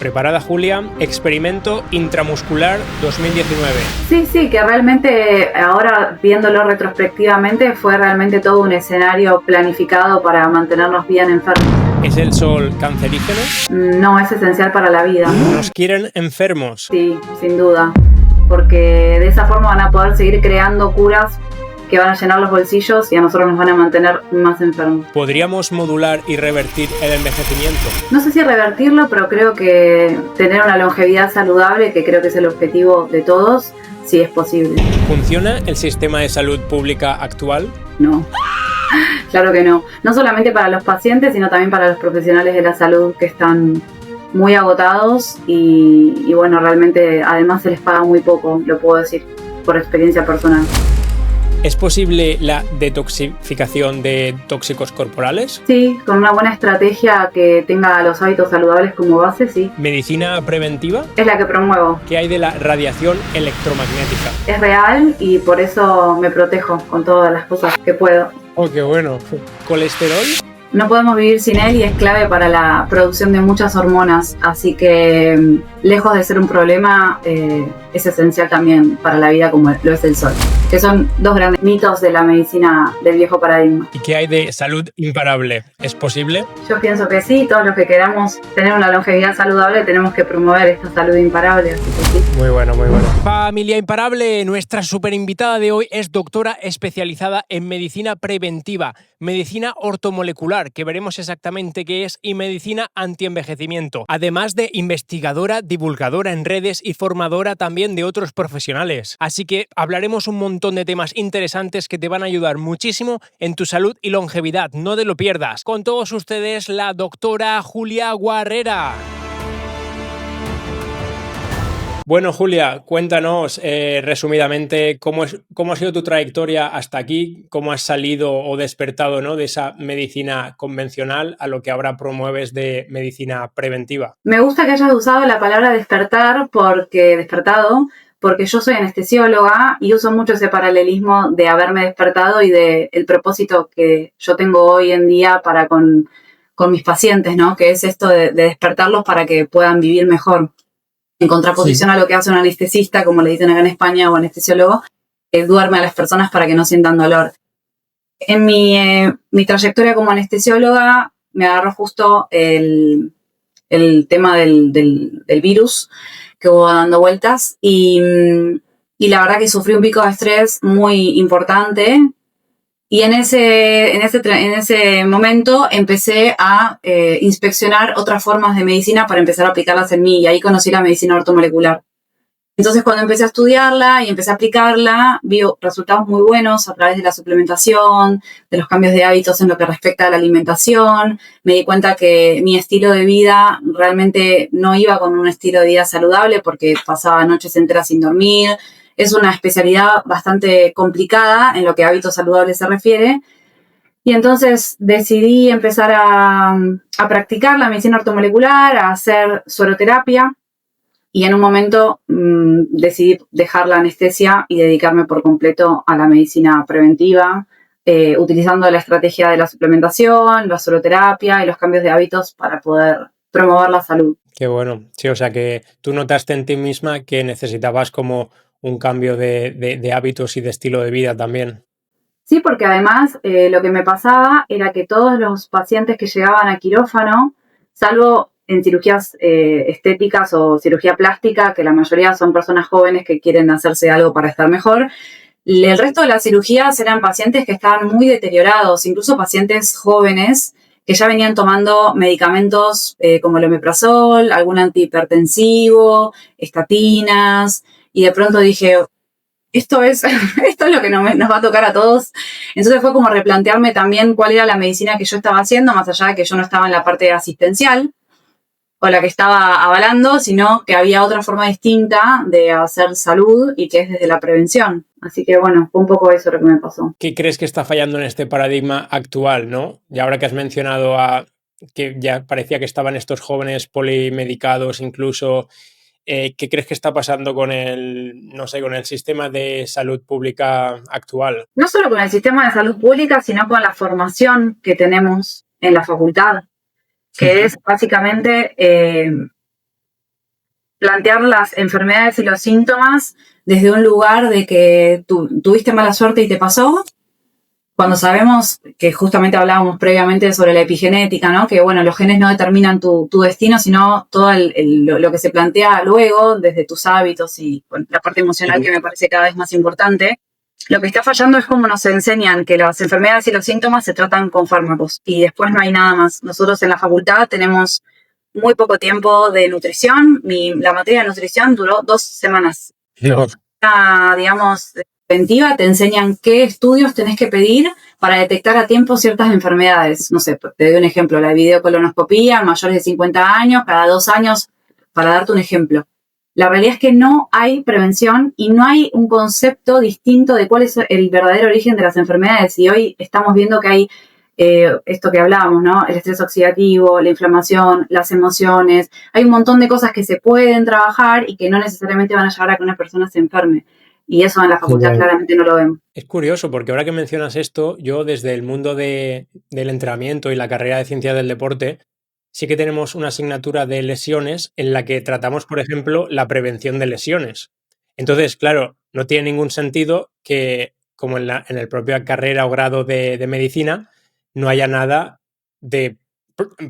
Preparada, Julia, experimento intramuscular 2019. Sí, que realmente ahora viéndolo retrospectivamente fue realmente todo un escenario planificado para mantenernos bien enfermos. ¿Es el sol cancerígeno? No, es esencial para la vida. ¿Nos quieren enfermos? Sí, sin duda, porque de esa forma van a poder seguir creando curas que van a llenar los bolsillos y a nosotros nos van a mantener más enfermos. ¿Podríamos modular y revertir el envejecimiento? No sé si revertirlo, pero creo que tener una longevidad saludable, que creo que es el objetivo de todos, sí es posible. ¿Funciona el sistema de salud pública actual? No. Claro que no. No solamente para los pacientes, sino también para los profesionales de la salud que están muy agotados y bueno, realmente además se les paga muy poco, lo puedo decir por experiencia personal. ¿Es posible la detoxificación de tóxicos corporales? Sí, con una buena estrategia que tenga los hábitos saludables como base, sí. ¿Medicina preventiva? Es la que promuevo. ¿Qué hay de la radiación electromagnética? Es real y por eso me protejo con todas las cosas que puedo. Oh, qué bueno. ¿Colesterol? No podemos vivir sin él y es clave para la producción de muchas hormonas, así que lejos de ser un problema, es esencial también para la vida como lo es el sol, que son dos grandes mitos de la medicina del viejo paradigma. ¿Y qué hay de salud imparable? ¿Es posible? Yo pienso que sí, todos los que queramos tener una longevidad saludable tenemos que promover esta salud imparable, así que sí. Muy bueno, muy bueno. Familia imparable, nuestra super invitada de hoy es doctora especializada en medicina preventiva, medicina ortomolecular, que veremos exactamente qué es, y medicina antienvejecimiento, además de investigadora, divulgadora en redes y formadora también de otros profesionales. Así que hablaremos un montón de temas interesantes que te van a ayudar muchísimo en tu salud y longevidad, no te lo pierdas. Con todos ustedes, la doctora Julia Guarrera. Bueno, Julia, cuéntanos resumidamente cómo ha sido tu trayectoria hasta aquí, cómo has salido o despertado, ¿no?, de esa medicina convencional a lo que ahora promueves de medicina preventiva. Me gusta que hayas usado la palabra despertado porque yo soy anestesióloga y uso mucho ese paralelismo de haberme despertado y del propósito que yo tengo hoy en día para con mis pacientes, ¿no? Que es esto de despertarlos para que puedan vivir mejor. En contraposición a lo que hace un anestesista, como le dicen acá en España, o anestesiólogo, que duerme a las personas para que no sientan dolor. En mi trayectoria como anestesióloga me agarró justo el tema del virus que hubo dando vueltas y la verdad que sufrí un pico de estrés muy importante. Y en ese momento empecé a inspeccionar otras formas de medicina para empezar a aplicarlas en mí, y ahí conocí la medicina ortomolecular. Entonces, cuando empecé a estudiarla y empecé a aplicarla, vi resultados muy buenos a través de la suplementación, de los cambios de hábitos en lo que respecta a la alimentación. Me di cuenta que mi estilo de vida realmente no iba con un estilo de vida saludable porque pasaba noches enteras sin dormir. Es una especialidad bastante complicada en lo que a hábitos saludables se refiere. Y entonces decidí empezar a practicar la medicina ortomolecular, a hacer sueroterapia. Y en un momento decidí dejar la anestesia y dedicarme por completo a la medicina preventiva, utilizando la estrategia de la suplementación, la sueroterapia y los cambios de hábitos para poder promover la salud. Qué bueno. Sí, o sea que tú notaste en ti misma que necesitabas como un cambio de hábitos y de estilo de vida también. Sí, porque además lo que me pasaba era que todos los pacientes que llegaban a quirófano, salvo en cirugías estéticas o cirugía plástica, que la mayoría son personas jóvenes que quieren hacerse algo para estar mejor, el resto de las cirugías eran pacientes que estaban muy deteriorados, incluso pacientes jóvenes que ya venían tomando medicamentos como el omeprazol, algún antihipertensivo, estatinas, y de pronto dije, esto es lo que nos va a tocar a todos. Entonces fue como replantearme también cuál era la medicina que yo estaba haciendo, más allá de que yo no estaba en la parte asistencial o la que estaba avalando, sino que había otra forma distinta de hacer salud y que es desde la prevención. Así que bueno, fue un poco eso lo que me pasó. ¿Qué crees que está fallando en este paradigma actual, no? Y ahora que has mencionado que ya parecía que estaban estos jóvenes polimedicados incluso, ¿qué crees que está pasando con con el sistema de salud pública actual? No solo con el sistema de salud pública, sino con la formación que tenemos en la facultad, que es básicamente plantear las enfermedades y los síntomas desde un lugar de que tuviste mala suerte y te pasó, cuando sabemos que justamente hablábamos previamente sobre la epigenética, ¿no? Que bueno, los genes no determinan tu destino, sino todo lo que se plantea luego, desde tus hábitos y bueno, la parte emocional que me parece cada vez más importante. Lo que está fallando es cómo nos enseñan que las enfermedades y los síntomas se tratan con fármacos y después no hay nada más. Nosotros en la facultad tenemos muy poco tiempo de nutrición. La materia de nutrición duró 2 semanas. No. Digamos, preventiva, te enseñan qué estudios tenés que pedir para detectar a tiempo ciertas enfermedades. No sé, te doy un ejemplo, la videocolonoscopía, mayores de 50 años, cada 2 años, para darte un ejemplo. La realidad es que no hay prevención y no hay un concepto distinto de cuál es el verdadero origen de las enfermedades. Y hoy estamos viendo que hay esto que hablábamos, ¿no? El estrés oxidativo, la inflamación, las emociones. Hay un montón de cosas que se pueden trabajar y que no necesariamente van a llevar a que una persona se enferme. Y eso en la facultad claramente no lo vemos. Es curioso porque ahora que mencionas esto, yo desde el mundo del entrenamiento y la carrera de ciencias del deporte, sí que tenemos una asignatura de lesiones en la que tratamos, por ejemplo, la prevención de lesiones. Entonces, claro, no tiene ningún sentido que, como en el propia carrera o grado de medicina, no haya nada de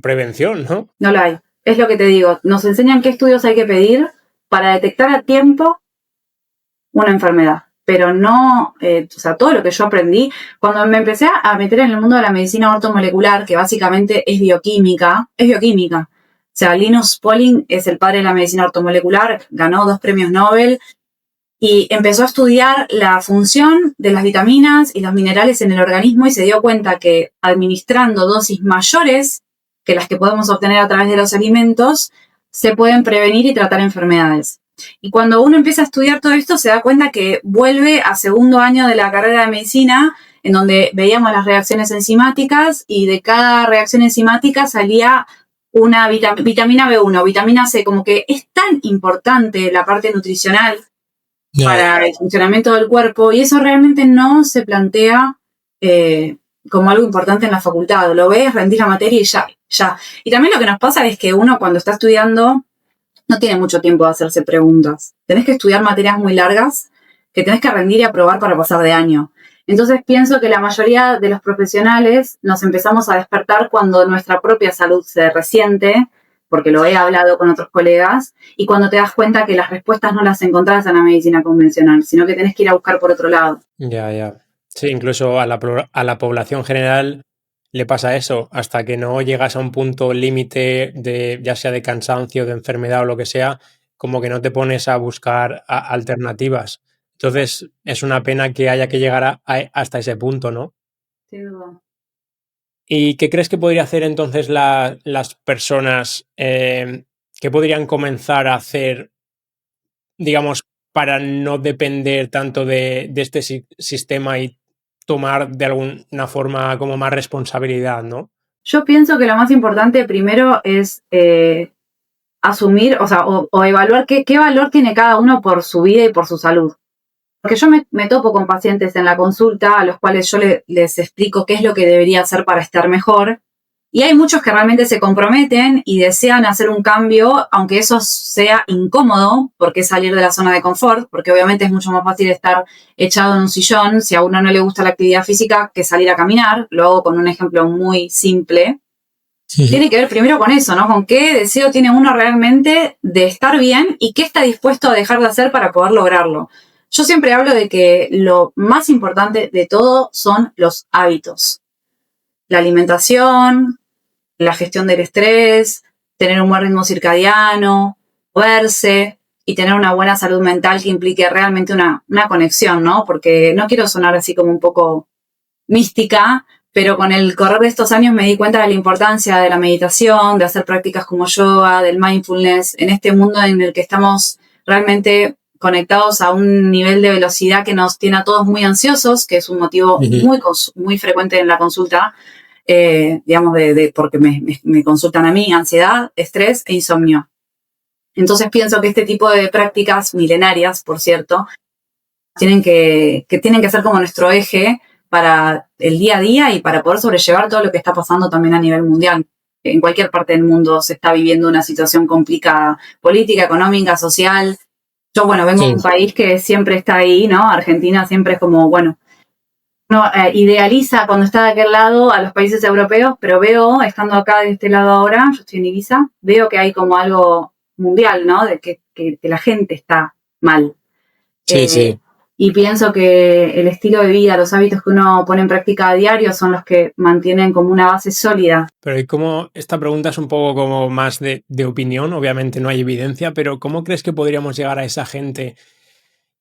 prevención, ¿no? No lo hay. Es lo que te digo. Nos enseñan qué estudios hay que pedir para detectar a tiempo una enfermedad. Pero no, o sea, todo lo que yo aprendí, cuando me empecé a meter en el mundo de la medicina ortomolecular, que básicamente es bioquímica. O sea, Linus Pauling es el padre de la medicina ortomolecular, ganó 2 premios Nobel y empezó a estudiar la función de las vitaminas y los minerales en el organismo y se dio cuenta que administrando dosis mayores que las que podemos obtener a través de los alimentos, se pueden prevenir y tratar enfermedades. Y cuando uno empieza a estudiar todo esto, se da cuenta que vuelve a segundo año de la carrera de medicina, en donde veíamos las reacciones enzimáticas y de cada reacción enzimática salía una vitamina B1, vitamina C, como que es tan importante la parte nutricional para el funcionamiento del cuerpo y eso realmente no se plantea como algo importante en la facultad. Lo ves, rendís la materia y ya. Y también lo que nos pasa es que uno cuando está estudiando no tiene mucho tiempo de hacerse preguntas. Tenés que estudiar materias muy largas que tenés que rendir y aprobar para pasar de año. Entonces pienso que la mayoría de los profesionales nos empezamos a despertar cuando nuestra propia salud se resiente, porque lo he hablado con otros colegas, y cuando te das cuenta que las respuestas no las encontrás en la medicina convencional, sino que tenés que ir a buscar por otro lado. Ya. Sí, incluso a la población general le pasa eso, hasta que no llegas a un punto límite de ya sea de cansancio, de enfermedad o lo que sea, como que no te pones a buscar alternativas. Entonces, es una pena que haya que llegar hasta ese punto, ¿no? Sin duda. ¿Y qué crees que podría hacer entonces las personas que podrían comenzar a hacer, digamos, para no depender tanto de este sistema y tomar de alguna forma como más responsabilidad, ¿no? Yo pienso que lo más importante primero es asumir, o evaluar qué valor tiene cada uno por su vida y por su salud. Porque yo me topo con pacientes en la consulta a los cuales yo les explico qué es lo que debería hacer para estar mejor. Y hay muchos que realmente se comprometen y desean hacer un cambio, aunque eso sea incómodo, porque es salir de la zona de confort, porque obviamente es mucho más fácil estar echado en un sillón si a uno no le gusta la actividad física que salir a caminar. Lo hago con un ejemplo muy simple. Sí. Tiene que ver primero con eso, ¿no? Con qué deseo tiene uno realmente de estar bien y qué está dispuesto a dejar de hacer para poder lograrlo. Yo siempre hablo de que lo más importante de todo son los hábitos. La alimentación, la gestión del estrés, tener un buen ritmo circadiano, moverse y tener una buena salud mental que implique realmente una conexión, ¿no? Porque no quiero sonar así como un poco mística, pero con el correr de estos años me di cuenta de la importancia de la meditación, de hacer prácticas como yoga, del mindfulness, en este mundo en el que estamos realmente conectados a un nivel de velocidad que nos tiene a todos muy ansiosos, que es un motivo muy frecuente en la consulta, digamos, porque me consultan a mí, ansiedad, estrés e insomnio. Entonces pienso que este tipo de prácticas milenarias, por cierto, tienen que ser como nuestro eje para el día a día y para poder sobrellevar todo lo que está pasando también a nivel mundial. en cualquier parte del mundo se está viviendo una situación complicada, política, económica, social. Yo, bueno, vengo de un país que siempre está ahí, ¿no? Argentina siempre es como, bueno, no idealiza cuando está de aquel lado a los países europeos, pero veo, estando acá de este lado ahora, yo estoy en Ibiza, veo que hay como algo mundial, ¿no? De que la gente está mal. Sí. Y pienso que el estilo de vida, los hábitos que uno pone en práctica a diario son los que mantienen como una base sólida. Pero y como esta pregunta es un poco como más de opinión, obviamente no hay evidencia, pero ¿cómo crees que podríamos llegar a esa gente,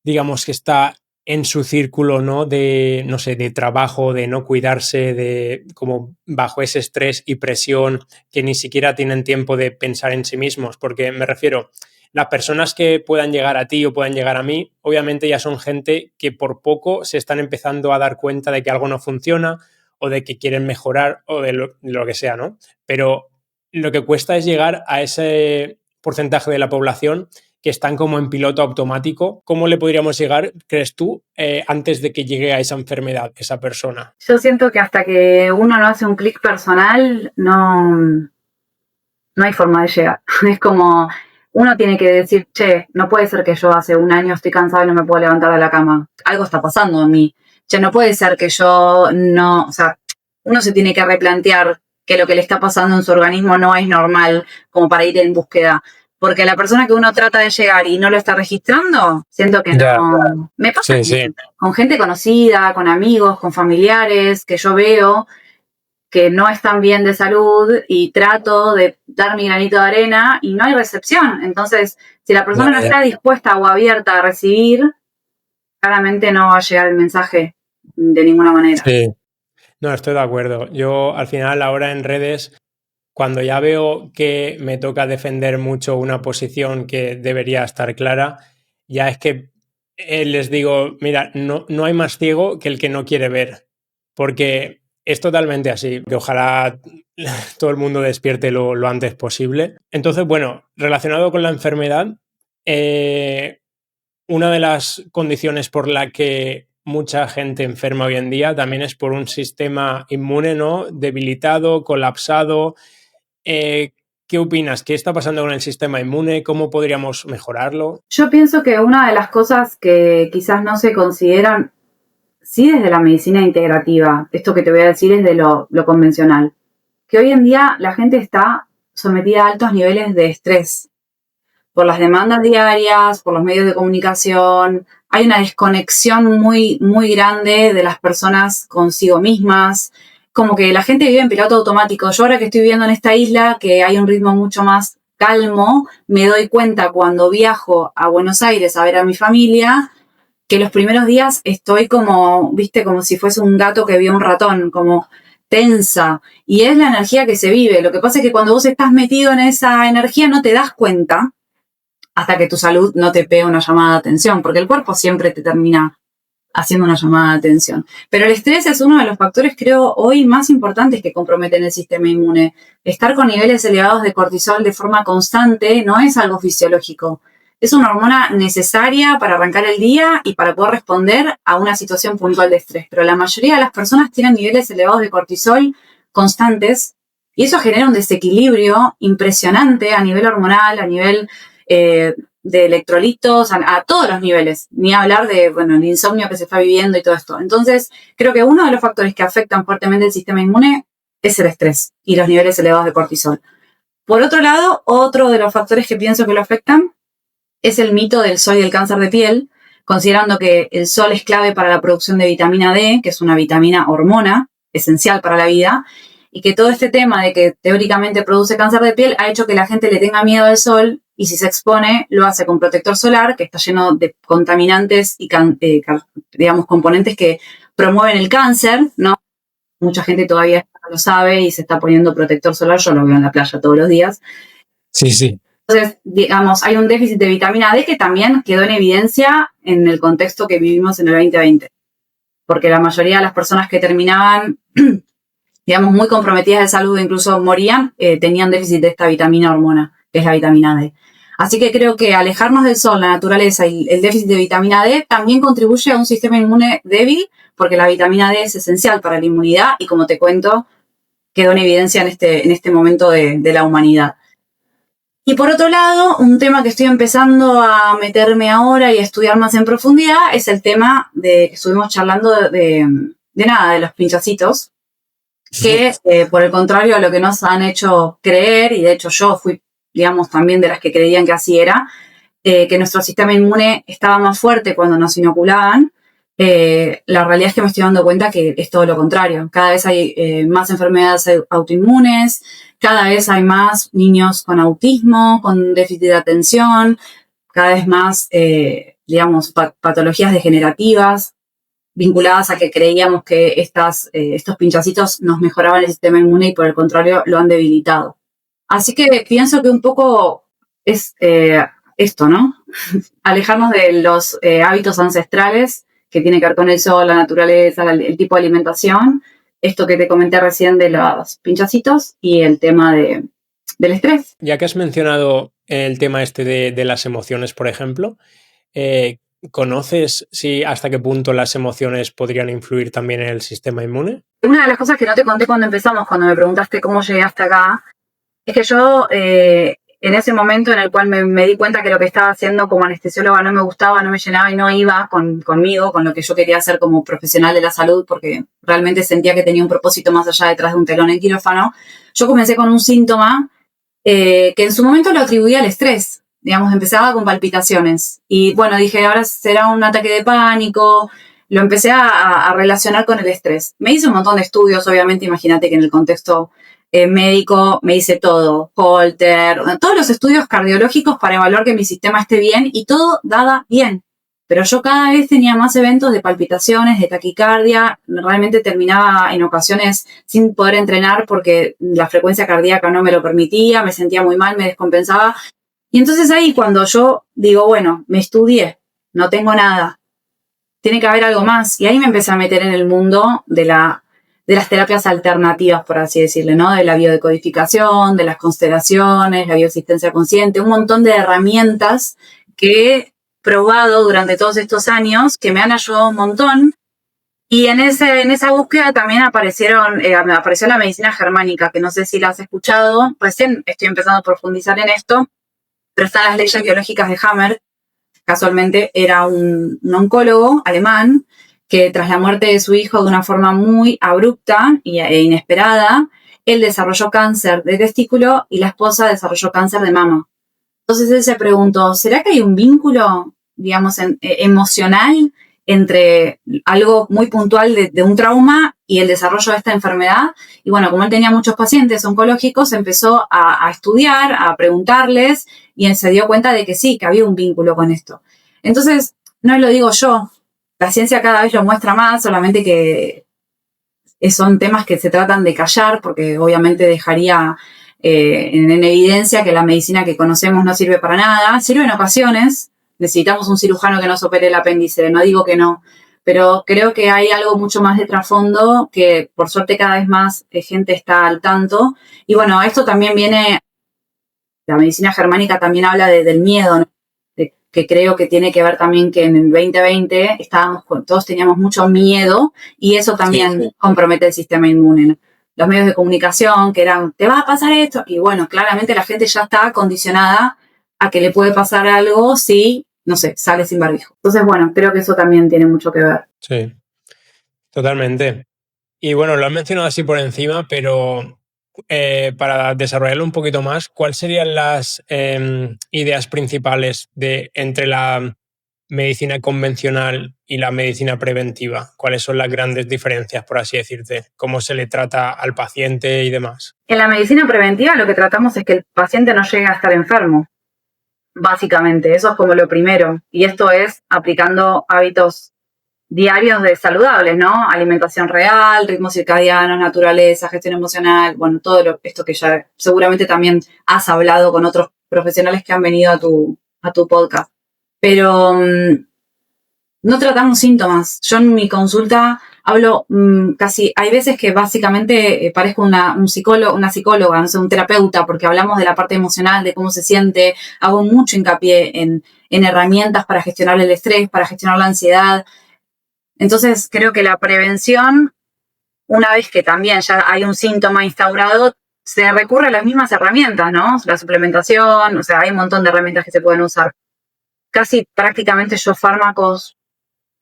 digamos, que está en su círculo, ¿no? De, no sé, de trabajo, de no cuidarse, de como bajo ese estrés y presión, que ni siquiera tienen tiempo de pensar en sí mismos? Porque me refiero, las personas que puedan llegar a ti o puedan llegar a mí, obviamente ya son gente que por poco se están empezando a dar cuenta de que algo no funciona o de que quieren mejorar o de lo que sea, ¿no? Pero lo que cuesta es llegar a ese porcentaje de la población que están como en piloto automático. ¿Cómo le podríamos llegar, crees tú, antes de que llegue a esa enfermedad, esa persona? Yo siento que hasta que uno no hace un clic personal, no hay forma de llegar. Es como, uno tiene que decir, che, no puede ser que yo hace un año estoy cansado y no me puedo levantar de la cama. Algo está pasando en mí. Che, no puede ser que yo no, o sea, uno se tiene que replantear que lo que le está pasando en su organismo no es normal como para ir en búsqueda. Porque la persona que uno trata de llegar y no lo está registrando, siento que no. Me pasa con gente conocida, con amigos, con familiares, que yo veo que no están bien de salud y trato de dar mi granito de arena y no hay recepción. Entonces, si la persona no está dispuesta o abierta a recibir, claramente no va a llegar el mensaje de ninguna manera. Sí, no, estoy de acuerdo. Yo al final ahora en redes, cuando ya veo que me toca defender mucho una posición que debería estar clara, ya es que les digo, mira, no hay más ciego que el que no quiere ver, porque es totalmente así, que ojalá todo el mundo despierte lo antes posible. Entonces, bueno, relacionado con la enfermedad, una de las condiciones por la que mucha gente enferma hoy en día también es por un sistema inmune, ¿no? Debilitado, colapsado. ¿Qué opinas? ¿Qué está pasando con el sistema inmune? ¿Cómo podríamos mejorarlo? Yo pienso que una de las cosas que quizás no se consideran, sí desde la medicina integrativa, esto que te voy a decir es de lo convencional, que hoy en día la gente está sometida a altos niveles de estrés por las demandas diarias, por los medios de comunicación. Hay una desconexión muy, muy grande de las personas consigo mismas. Como que la gente vive en piloto automático. Yo ahora que estoy viviendo en esta isla, que hay un ritmo mucho más calmo, me doy cuenta cuando viajo a Buenos Aires a ver a mi familia, que los primeros días estoy como, viste, como si fuese un gato que vio un ratón, como tensa. Y es la energía que se vive. Lo que pasa es que cuando vos estás metido en esa energía no te das cuenta hasta que tu salud no te pega una llamada de atención, porque el cuerpo siempre te termina haciendo una llamada de atención. Pero el estrés es uno de los factores, creo, hoy más importantes que comprometen el sistema inmune. Estar con niveles elevados de cortisol de forma constante no es algo fisiológico. Es una hormona necesaria para arrancar el día y para poder responder a una situación puntual de estrés. Pero la mayoría de las personas tienen niveles elevados de cortisol constantes y eso genera un desequilibrio impresionante a nivel hormonal, a nivel de electrolitos, a todos los niveles, ni hablar de, bueno, el insomnio que se está viviendo y todo esto. Entonces, creo que uno de los factores que afectan fuertemente el sistema inmune es el estrés y los niveles elevados de cortisol. Por otro lado, otro de los factores que pienso que lo afectan es el mito del sol y el cáncer de piel, considerando que el sol es clave para la producción de vitamina D, que es una vitamina hormona esencial para la vida, y que todo este tema de que teóricamente produce cáncer de piel ha hecho que la gente le tenga miedo al sol y si se expone lo hace con protector solar que está lleno de contaminantes y digamos componentes que promueven el cáncer, ¿no? Mucha gente todavía no lo sabe y se está poniendo protector solar, yo lo veo en la playa todos los días. Sí. Entonces, digamos, hay un déficit de vitamina D que también quedó en evidencia en el contexto que vivimos en el 2020, porque la mayoría de las personas que terminaban digamos, muy comprometidas de salud, incluso morían, tenían déficit de esta vitamina hormona, que es la vitamina D. Así que creo que alejarnos del sol, la naturaleza y el déficit de vitamina D también contribuye a un sistema inmune débil, porque la vitamina D es esencial para la inmunidad y como te cuento, quedó en evidencia en este momento de la humanidad. Y por otro lado, un tema que estoy empezando a meterme ahora y a estudiar más en profundidad es el tema que estuvimos charlando de los pinchacitos, que por el contrario a lo que nos han hecho creer, y de hecho yo fui, digamos, también de las que creían que así era, que nuestro sistema inmune estaba más fuerte cuando nos inoculaban. La realidad es que me estoy dando cuenta que es todo lo contrario. Cada vez hay más enfermedades autoinmunes, cada vez hay más niños con autismo, con déficit de atención, cada vez más, patologías degenerativas vinculadas a que creíamos que estos pinchacitos nos mejoraban el sistema inmune y por el contrario lo han debilitado. Así que pienso que un poco es esto, ¿no? Alejarnos de los hábitos ancestrales que tiene que ver con el sol, la naturaleza, el tipo de alimentación, esto que te comenté recién de los pinchacitos y el tema del estrés. Ya que has mencionado el tema de las emociones, por ejemplo, ¿conoces hasta qué punto las emociones podrían influir también en el sistema inmune? Una de las cosas que no te conté cuando empezamos, cuando me preguntaste cómo llegué hasta acá, es que yo en ese momento en el cual me di cuenta que lo que estaba haciendo como anestesióloga no me gustaba, no me llenaba y no iba conmigo, con lo que yo quería hacer como profesional de la salud, porque realmente sentía que tenía un propósito más allá detrás de un telón en quirófano, yo comencé con un síntoma que en su momento lo atribuía al estrés. Digamos, empezaba con palpitaciones. Y bueno, dije, ahora será un ataque de pánico. Lo empecé a relacionar con el estrés. Me hice un montón de estudios, obviamente, imagínate que en el contexto médico me hice todo, Holter, todos los estudios cardiológicos para evaluar que mi sistema esté bien y todo daba bien. Pero yo cada vez tenía más eventos de palpitaciones, de taquicardia, realmente terminaba en ocasiones sin poder entrenar porque la frecuencia cardíaca no me lo permitía, me sentía muy mal, me descompensaba. Y entonces ahí cuando yo digo, bueno, me estudié, no tengo nada, tiene que haber algo más. Y ahí me empecé a meter en el mundo de las terapias alternativas, por así decirlo, ¿no? De la biodecodificación, de las constelaciones, la bioexistencia consciente, un montón de herramientas que he probado durante todos estos años, que me han ayudado un montón. Y en esa búsqueda también apareció la medicina germánica, que no sé si la has escuchado. Recién estoy empezando a profundizar en esto, pero están las leyes biológicas de Hammer. Casualmente era un oncólogo alemán que tras la muerte de su hijo de una forma muy abrupta e inesperada, él desarrolló cáncer de testículo y la esposa desarrolló cáncer de mama. Entonces él se preguntó, ¿será que hay un vínculo, digamos, emocional entre algo muy puntual de un trauma y el desarrollo de esta enfermedad? Y bueno, como él tenía muchos pacientes oncológicos, empezó a estudiar, a preguntarles y se dio cuenta de que sí, que había un vínculo con esto. Entonces, no lo digo yo, la ciencia cada vez lo muestra más, solamente que son temas que se tratan de callar porque obviamente dejaría en evidencia que la medicina que conocemos no sirve para nada. Sirve en ocasiones, necesitamos un cirujano que nos opere el apéndice, no digo que no, pero creo que hay algo mucho más de trasfondo que por suerte cada vez más gente está al tanto. Y bueno, esto también viene, la medicina germánica también habla del miedo, ¿no? Que creo que tiene que ver también que en el 2020 todos teníamos mucho miedo y eso también compromete el sistema inmune, ¿no? Los medios de comunicación que eran, te va a pasar esto, y bueno, claramente la gente ya está condicionada a que le puede pasar algo si, no sé, sale sin barbijo. Entonces, bueno, creo que eso también tiene mucho que ver. Sí, totalmente. Y bueno, lo has mencionado así por encima, pero para desarrollarlo un poquito más, ¿cuáles serían las ideas principales entre la medicina convencional y la medicina preventiva? ¿Cuáles son las grandes diferencias, por así decirte? ¿Cómo se le trata al paciente y demás? En la medicina preventiva lo que tratamos es que el paciente no llegue a estar enfermo, básicamente. Eso es como lo primero. Y esto es aplicando hábitos diarios de saludables, ¿no? Alimentación real, ritmo circadiano, naturaleza, gestión emocional, bueno, todo esto que ya seguramente también has hablado con otros profesionales que han venido a tu podcast. Pero no tratamos síntomas. Yo en mi consulta hablo hay veces que básicamente parezco una psicóloga, no sé, un terapeuta, porque hablamos de la parte emocional, de cómo se siente, hago mucho hincapié en herramientas para gestionar el estrés, para gestionar la ansiedad. Entonces, creo que la prevención una vez que también ya hay un síntoma instaurado, se recurre a las mismas herramientas, ¿no? La suplementación, o sea, hay un montón de herramientas que se pueden usar. Casi prácticamente yo fármacos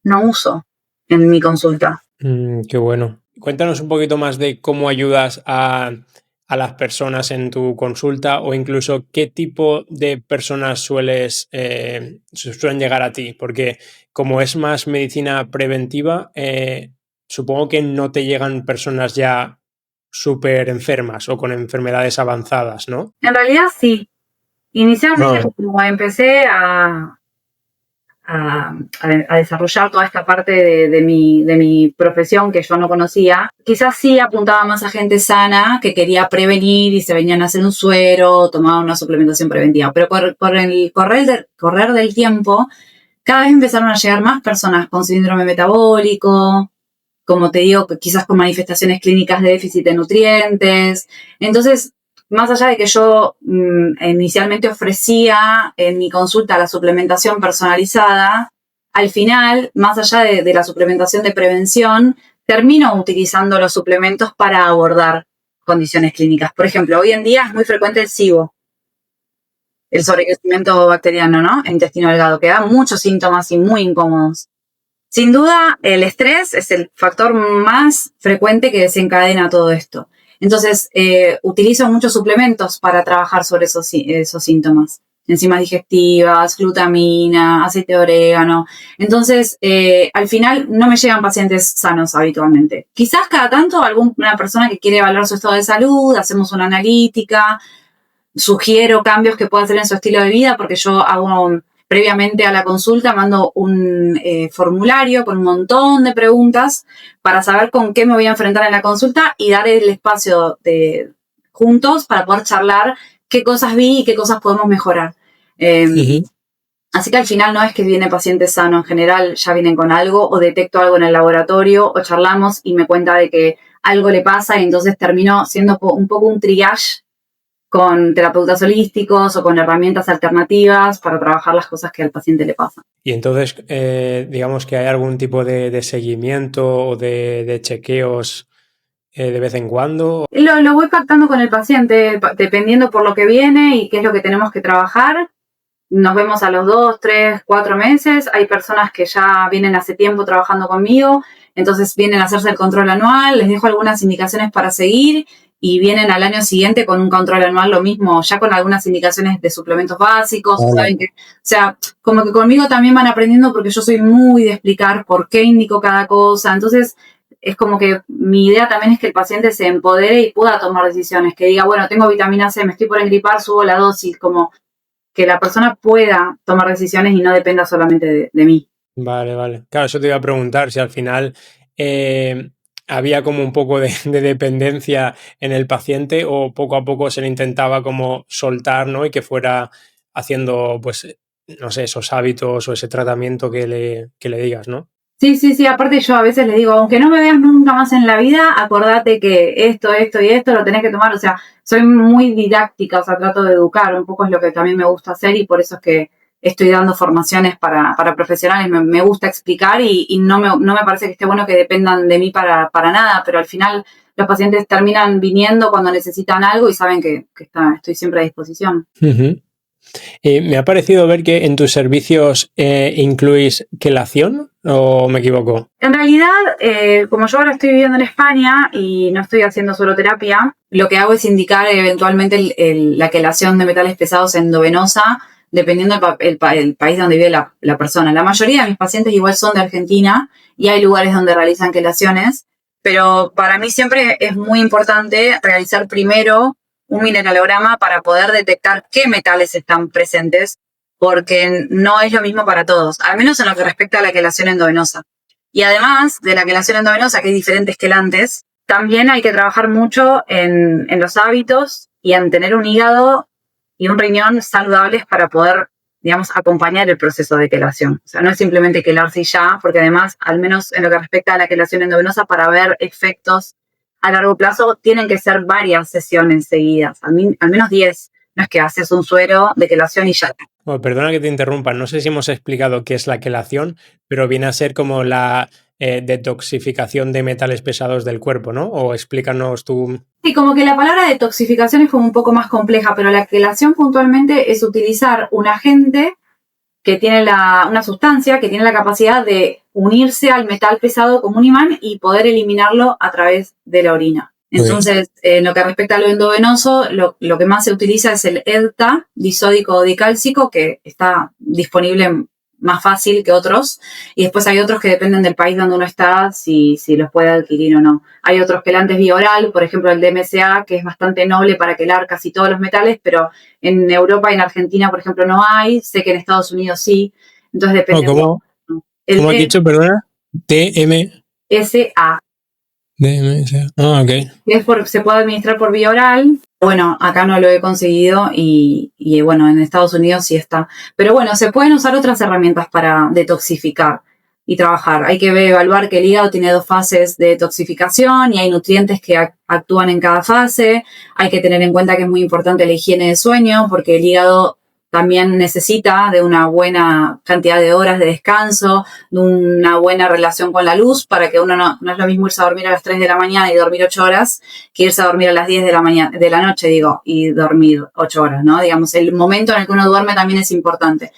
no uso en mi consulta. Qué bueno. Cuéntanos un poquito más de cómo ayudas a las personas en tu consulta o incluso qué tipo de personas suelen llegar a ti, porque como es más medicina preventiva, supongo que no te llegan personas ya súper enfermas o con enfermedades avanzadas, ¿no? En realidad sí. Inicialmente, como empecé a desarrollar toda esta parte de mi profesión que yo no conocía, quizás sí apuntaba más a gente sana que quería prevenir y se venían a hacer un suero, tomaban una suplementación preventiva. Pero por el correr del tiempo, cada vez empezaron a llegar más personas con síndrome metabólico, como te digo, quizás con manifestaciones clínicas de déficit de nutrientes. Entonces, más allá de que yo inicialmente ofrecía en mi consulta la suplementación personalizada, al final, más allá de la suplementación de prevención, termino utilizando los suplementos para abordar condiciones clínicas. Por ejemplo, hoy en día es muy frecuente el SIBO, el sobrecrecimiento bacteriano, ¿no? En intestino delgado, que da muchos síntomas y muy incómodos. Sin duda, el estrés es el factor más frecuente que desencadena todo esto. Entonces, utilizo muchos suplementos para trabajar sobre esos síntomas. Enzimas digestivas, glutamina, aceite de orégano. Entonces, al final no me llegan pacientes sanos habitualmente. Quizás cada tanto alguna persona que quiere evaluar su estado de salud, hacemos una analítica, sugiero cambios que pueda hacer en su estilo de vida, porque yo hago previamente a la consulta, mando un formulario con un montón de preguntas para saber con qué me voy a enfrentar en la consulta y dar el espacio juntos para poder charlar qué cosas vi y qué cosas podemos mejorar. Así que al final no es que viene paciente sano, en general ya vienen con algo o detecto algo en el laboratorio o charlamos y me cuenta de que algo le pasa y entonces termino siendo un poco un triage con terapeutas holísticos o con herramientas alternativas para trabajar las cosas que al paciente le pasan. Y entonces, digamos que hay algún tipo de seguimiento o de chequeos de vez en cuando. Lo voy pactando con el paciente, dependiendo por lo que viene y qué es lo que tenemos que trabajar. Nos vemos a los 2, 3, 4 meses. Hay personas que ya vienen hace tiempo trabajando conmigo, entonces vienen a hacerse el control anual, les dejo algunas indicaciones para seguir y vienen al año siguiente con un control anual lo mismo, ya con algunas indicaciones de suplementos básicos. ¿Saben? O sea, como que conmigo también van aprendiendo porque yo soy muy de explicar por qué indico cada cosa. Entonces, es como que mi idea también es que el paciente se empodere y pueda tomar decisiones, que diga, bueno, tengo vitamina C, me estoy por engripar, subo la dosis, como que la persona pueda tomar decisiones y no dependa solamente de mí. Vale. Claro, eso te iba a preguntar si al final había como un poco de dependencia en el paciente o poco a poco se le intentaba como soltar, ¿no? Y que fuera haciendo, pues, no sé, esos hábitos o ese tratamiento que le digas, ¿no? Sí, aparte yo a veces le digo, aunque no me veas nunca más en la vida, acordate que esto y esto lo tenés que tomar, o sea, soy muy didáctica, o sea, trato de educar, un poco es lo que también me gusta hacer y por eso es que estoy dando formaciones para profesionales, me gusta explicar y no me parece que esté bueno que dependan de mí para nada, pero al final los pacientes terminan viniendo cuando necesitan algo y saben que estoy siempre a disposición. Uh-huh. Me ha parecido ver que en tus servicios incluís quelación, ¿o me equivoco? En realidad, como yo ahora estoy viviendo en España y no estoy haciendo solo terapia, lo que hago es indicar eventualmente la quelación de metales pesados endovenosa, dependiendo del país donde vive la persona. La mayoría de mis pacientes igual son de Argentina y hay lugares donde realizan quelaciones, pero para mí siempre es muy importante realizar primero un mineralograma para poder detectar qué metales están presentes, porque no es lo mismo para todos, al menos en lo que respecta a la quelación endovenosa. Y además de la quelación endovenosa, que hay diferentes quelantes, también hay que trabajar mucho en los hábitos y en tener un hígado y un riñón saludables para poder, digamos, acompañar el proceso de quelación. O sea, no es simplemente quelarse y ya, porque además, al menos en lo que respecta a la quelación endovenosa, para ver efectos a largo plazo, tienen que ser varias sesiones seguidas, al menos 10. No es que haces un suero de quelación y ya. Bueno, perdona que te interrumpa, no sé si hemos explicado qué es la quelación, pero viene a ser como la detoxificación de metales pesados del cuerpo, ¿no? O explícanos tú. Sí, como que la palabra detoxificación es como un poco más compleja, pero la quelación puntualmente es utilizar un agente que tiene una sustancia que tiene la capacidad de unirse al metal pesado como un imán y poder eliminarlo a través de la orina. Entonces, en lo que respecta a lo endovenoso, lo que más se utiliza es el EDTA, disódico dicálcico, que está disponible más fácil que otros, y después hay otros que dependen del país donde uno está, si los puede adquirir o no. Hay otros quelantes vía oral, por ejemplo el DMSA, que es bastante noble para quelar casi todos los metales, pero en Europa y en Argentina, por ejemplo, no hay. Sé que en Estados Unidos sí, entonces depende. ¿Cómo has dicho, perdona? DMSA. Ok. Se puede administrar por vía oral. Bueno, acá no lo he conseguido y bueno, en Estados Unidos sí está. Pero bueno, se pueden usar otras herramientas para detoxificar y trabajar. Hay que evaluar que el hígado tiene 2 fases de detoxificación y hay nutrientes que actúan en cada fase. Hay que tener en cuenta que es muy importante la higiene de sueño porque el hígado también necesita de una buena cantidad de horas de descanso, de una buena relación con la luz, para que uno no es lo mismo irse a dormir a las 3 de la mañana y dormir 8 horas, que irse a dormir a las 10 de la noche, y dormir 8 horas, ¿no? Digamos, el momento en el que uno duerme también es importante.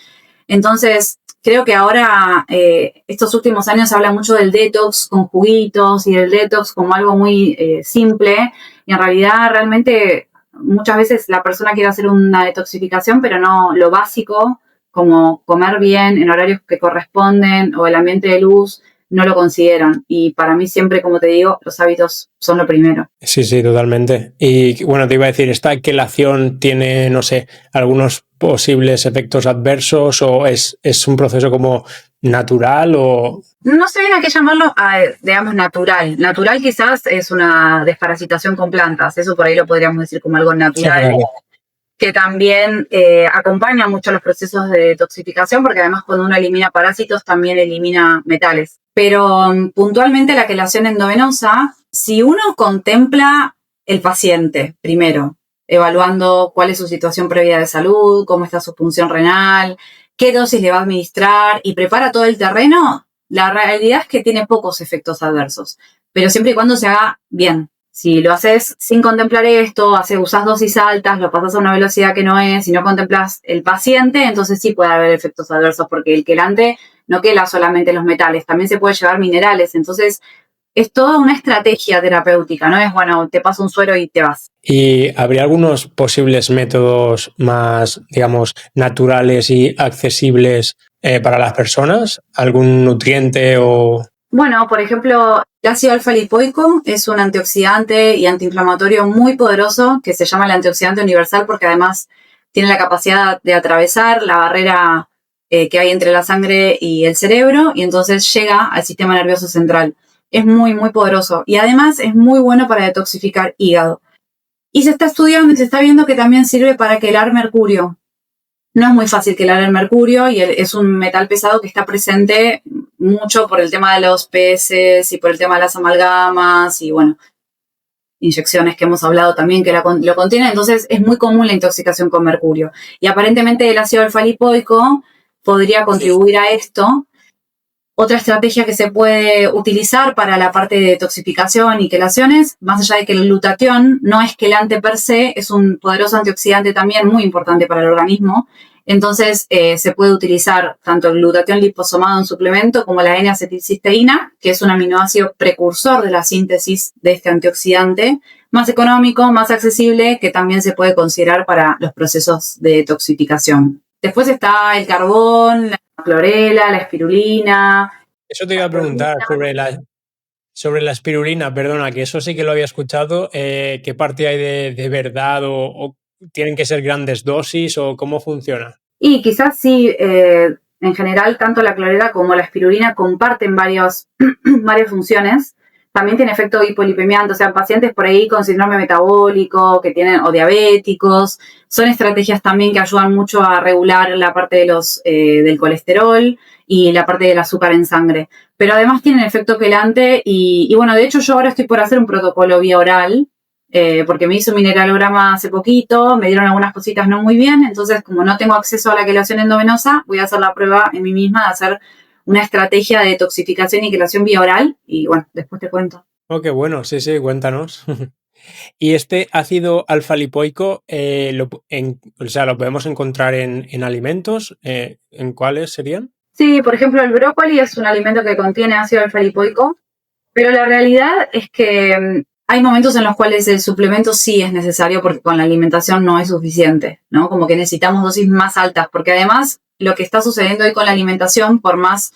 Entonces, creo que ahora, estos últimos años se habla mucho del detox con juguitos y del detox como algo muy simple, y en realidad realmente muchas veces la persona quiere hacer una detoxificación, pero no lo básico, como comer bien en horarios que corresponden o el ambiente de luz, no lo consideran. Y para mí siempre, como te digo, los hábitos son lo primero. Sí, totalmente. Y bueno, te iba a decir, ¿esta quelación tiene, no sé, algunos posibles efectos adversos o es un proceso como natural o...? No sé bien a qué llamarlo, digamos, natural. Natural quizás es una desparasitación con plantas. Eso por ahí lo podríamos decir como algo natural. Sí, que también acompaña mucho los procesos de detoxificación, porque además cuando uno elimina parásitos también elimina metales. Pero puntualmente la quelación endovenosa, si uno contempla el paciente primero, evaluando cuál es su situación previa de salud, cómo está su función renal, qué dosis le va a administrar y prepara todo el terreno, la realidad es que tiene pocos efectos adversos, pero siempre y cuando se haga bien. Si lo haces sin contemplar esto, usas dosis altas, lo pasas a una velocidad que no es, si no contemplas el paciente, entonces sí puede haber efectos adversos, porque el quelante no quela solamente los metales, también se puede llevar minerales. Entonces es toda una estrategia terapéutica, no es, bueno, te paso un suero y te vas. ¿Y habría algunos posibles métodos más, digamos, naturales y accesibles para las personas? ¿Algún nutriente o...? Bueno, por ejemplo, el ácido alfa-lipoico es un antioxidante y antiinflamatorio muy poderoso que se llama el antioxidante universal porque además tiene la capacidad de atravesar la barrera que hay entre la sangre y el cerebro y entonces llega al sistema nervioso central. Es muy, muy poderoso y además es muy bueno para detoxificar hígado. Y se está estudiando y se está viendo que también sirve para quelar mercurio. No es muy fácil quelar el mercurio y es un metal pesado que está presente mucho por el tema de los peces y por el tema de las amalgamas y, bueno, inyecciones que hemos hablado también que lo contienen. Entonces, es muy común la intoxicación con mercurio. Y aparentemente el ácido alfa-lipoico podría contribuir a esto. Otra estrategia que se puede utilizar para la parte de detoxificación y quelaciones, más allá de que el glutatión no es quelante per se, es un poderoso antioxidante también muy importante para el organismo. Entonces, se puede utilizar tanto el glutatión liposomado en suplemento como la N-acetilcisteína, que es un aminoácido precursor de la síntesis de este antioxidante, más económico, más accesible, que también se puede considerar para los procesos de detoxificación. Después está el carbón, la clorela, la espirulina. Eso te iba a preguntar sobre la espirulina, perdona, que eso sí que lo había escuchado. ¿Qué parte hay de verdad o tienen que ser grandes dosis o cómo funciona? Y quizás sí, en general, tanto la clorela como la espirulina comparten varias funciones. También tiene efecto hipolipemiante, o sea, pacientes por ahí con síndrome metabólico que tienen o diabéticos, son estrategias también que ayudan mucho a regular la parte de del colesterol y la parte del azúcar en sangre. Pero además tienen efecto quelante y bueno, de hecho yo ahora estoy por hacer un protocolo vía oral, porque me hice un mineralograma hace poquito, me dieron algunas cositas no muy bien, entonces como no tengo acceso a la quelación endovenosa, voy a hacer la prueba en mí misma de hacer una estrategia de detoxificación y creación vía oral y bueno, después te cuento. Oh, qué bueno, sí, cuéntanos. Y este ácido alfa-lipoico, lo podemos encontrar en alimentos, ¿en cuáles serían? Sí, por ejemplo, el brócoli es un alimento que contiene ácido alfa-lipoico, pero la realidad es que hay momentos en los cuales el suplemento sí es necesario porque con la alimentación no es suficiente, ¿no? Como que necesitamos dosis más altas, porque además lo que está sucediendo hoy con la alimentación, por más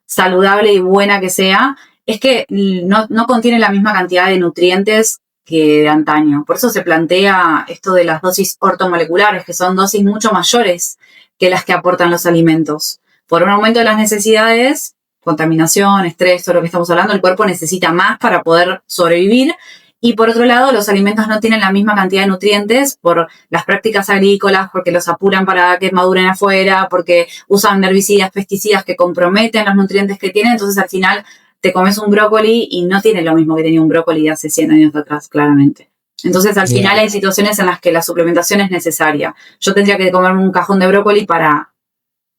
saludable y buena que sea, es que no contiene la misma cantidad de nutrientes que de antaño. Por eso se plantea esto de las dosis ortomoleculares, que son dosis mucho mayores que las que aportan los alimentos. Por un aumento de las necesidades, contaminación, estrés, todo lo que estamos hablando, el cuerpo necesita más para poder sobrevivir. Y por otro lado, los alimentos no tienen la misma cantidad de nutrientes por las prácticas agrícolas, porque los apuran para que maduren afuera, porque usan herbicidas, pesticidas que comprometen los nutrientes que tienen. Entonces, al final, te comes un brócoli y no tiene lo mismo que tenía un brócoli de hace 100 años atrás, claramente. Entonces, al final hay situaciones en las que la suplementación es necesaria. Yo tendría que comerme un cajón de brócoli para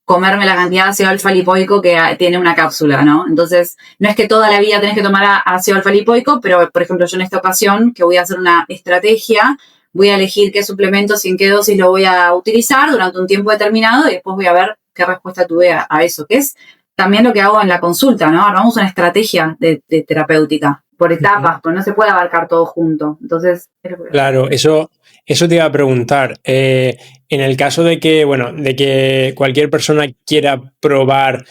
comerme la cantidad de ácido alfa-lipoico que tiene una cápsula, ¿no? Entonces, no es que toda la vida tenés que tomar ácido alfa-lipoico, pero, por ejemplo, yo en esta ocasión, que voy a hacer una estrategia, voy a elegir qué suplementos y en qué dosis lo voy a utilizar durante un tiempo determinado y después voy a ver qué respuesta tuve a eso, que es también lo que hago en la consulta, ¿no? Armamos una estrategia de terapéutica por etapas, pues no se puede abarcar todo junto. Entonces, claro, eso te iba a preguntar. En el caso de que cualquier persona quiera probar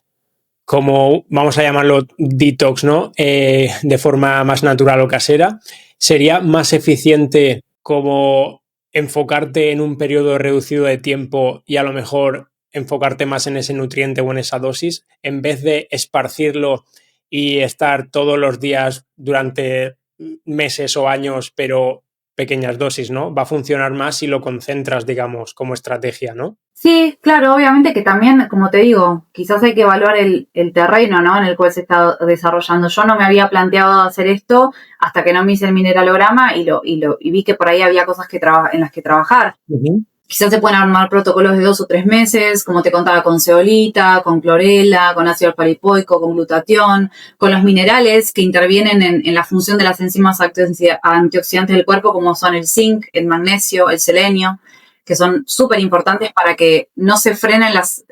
como, vamos a llamarlo detox, ¿no? De forma más natural o casera, ¿sería más eficiente como enfocarte en un periodo reducido de tiempo y a lo mejor enfocarte más en ese nutriente o en esa dosis, en vez de esparcirlo y estar todos los días durante meses o años, pero pequeñas dosis, ¿no? Va a funcionar más si lo concentras, digamos, como estrategia, ¿no? Sí, claro, obviamente que también, como te digo, quizás hay que evaluar el terreno, ¿no? En el cual se está desarrollando. Yo no me había planteado hacer esto hasta que no me hice el mineralograma y vi que por ahí había cosas en las que trabajar. Uh-huh. Quizás se pueden armar protocolos de 2 o 3 meses, como te contaba, con zeolita, con clorela, con ácido alfa-lipoico, con glutatión, con los minerales que intervienen en la función de las enzimas antioxidantes del cuerpo, como son el zinc, el magnesio, el selenio, que son súper importantes para que no se frenen las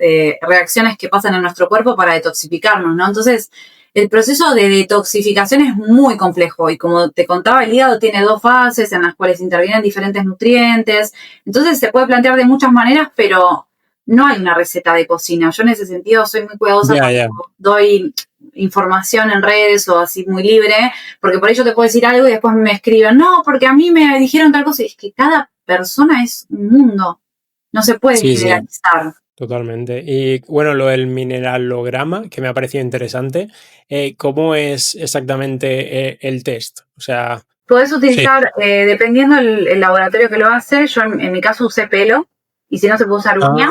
reacciones que pasan en nuestro cuerpo para detoxificarnos, ¿no? Entonces, el proceso de detoxificación es muy complejo y como te contaba, el hígado tiene 2 fases en las cuales intervienen diferentes nutrientes. Entonces se puede plantear de muchas maneras, pero no hay una receta de cocina. Yo en ese sentido soy muy cuidadosa cuando doy información en redes o así muy libre, porque por ello te puedo decir algo y después me escriben, no, porque a mí me dijeron tal cosa. Y es que cada persona es un mundo. No se puede generalizar. Sí. Totalmente. Y bueno, lo del mineralograma, que me ha parecido interesante, ¿cómo es exactamente el test? O sea, podés utilizar, dependiendo el laboratorio que lo hace, yo en mi caso usé pelo, y si no se puede usar uña.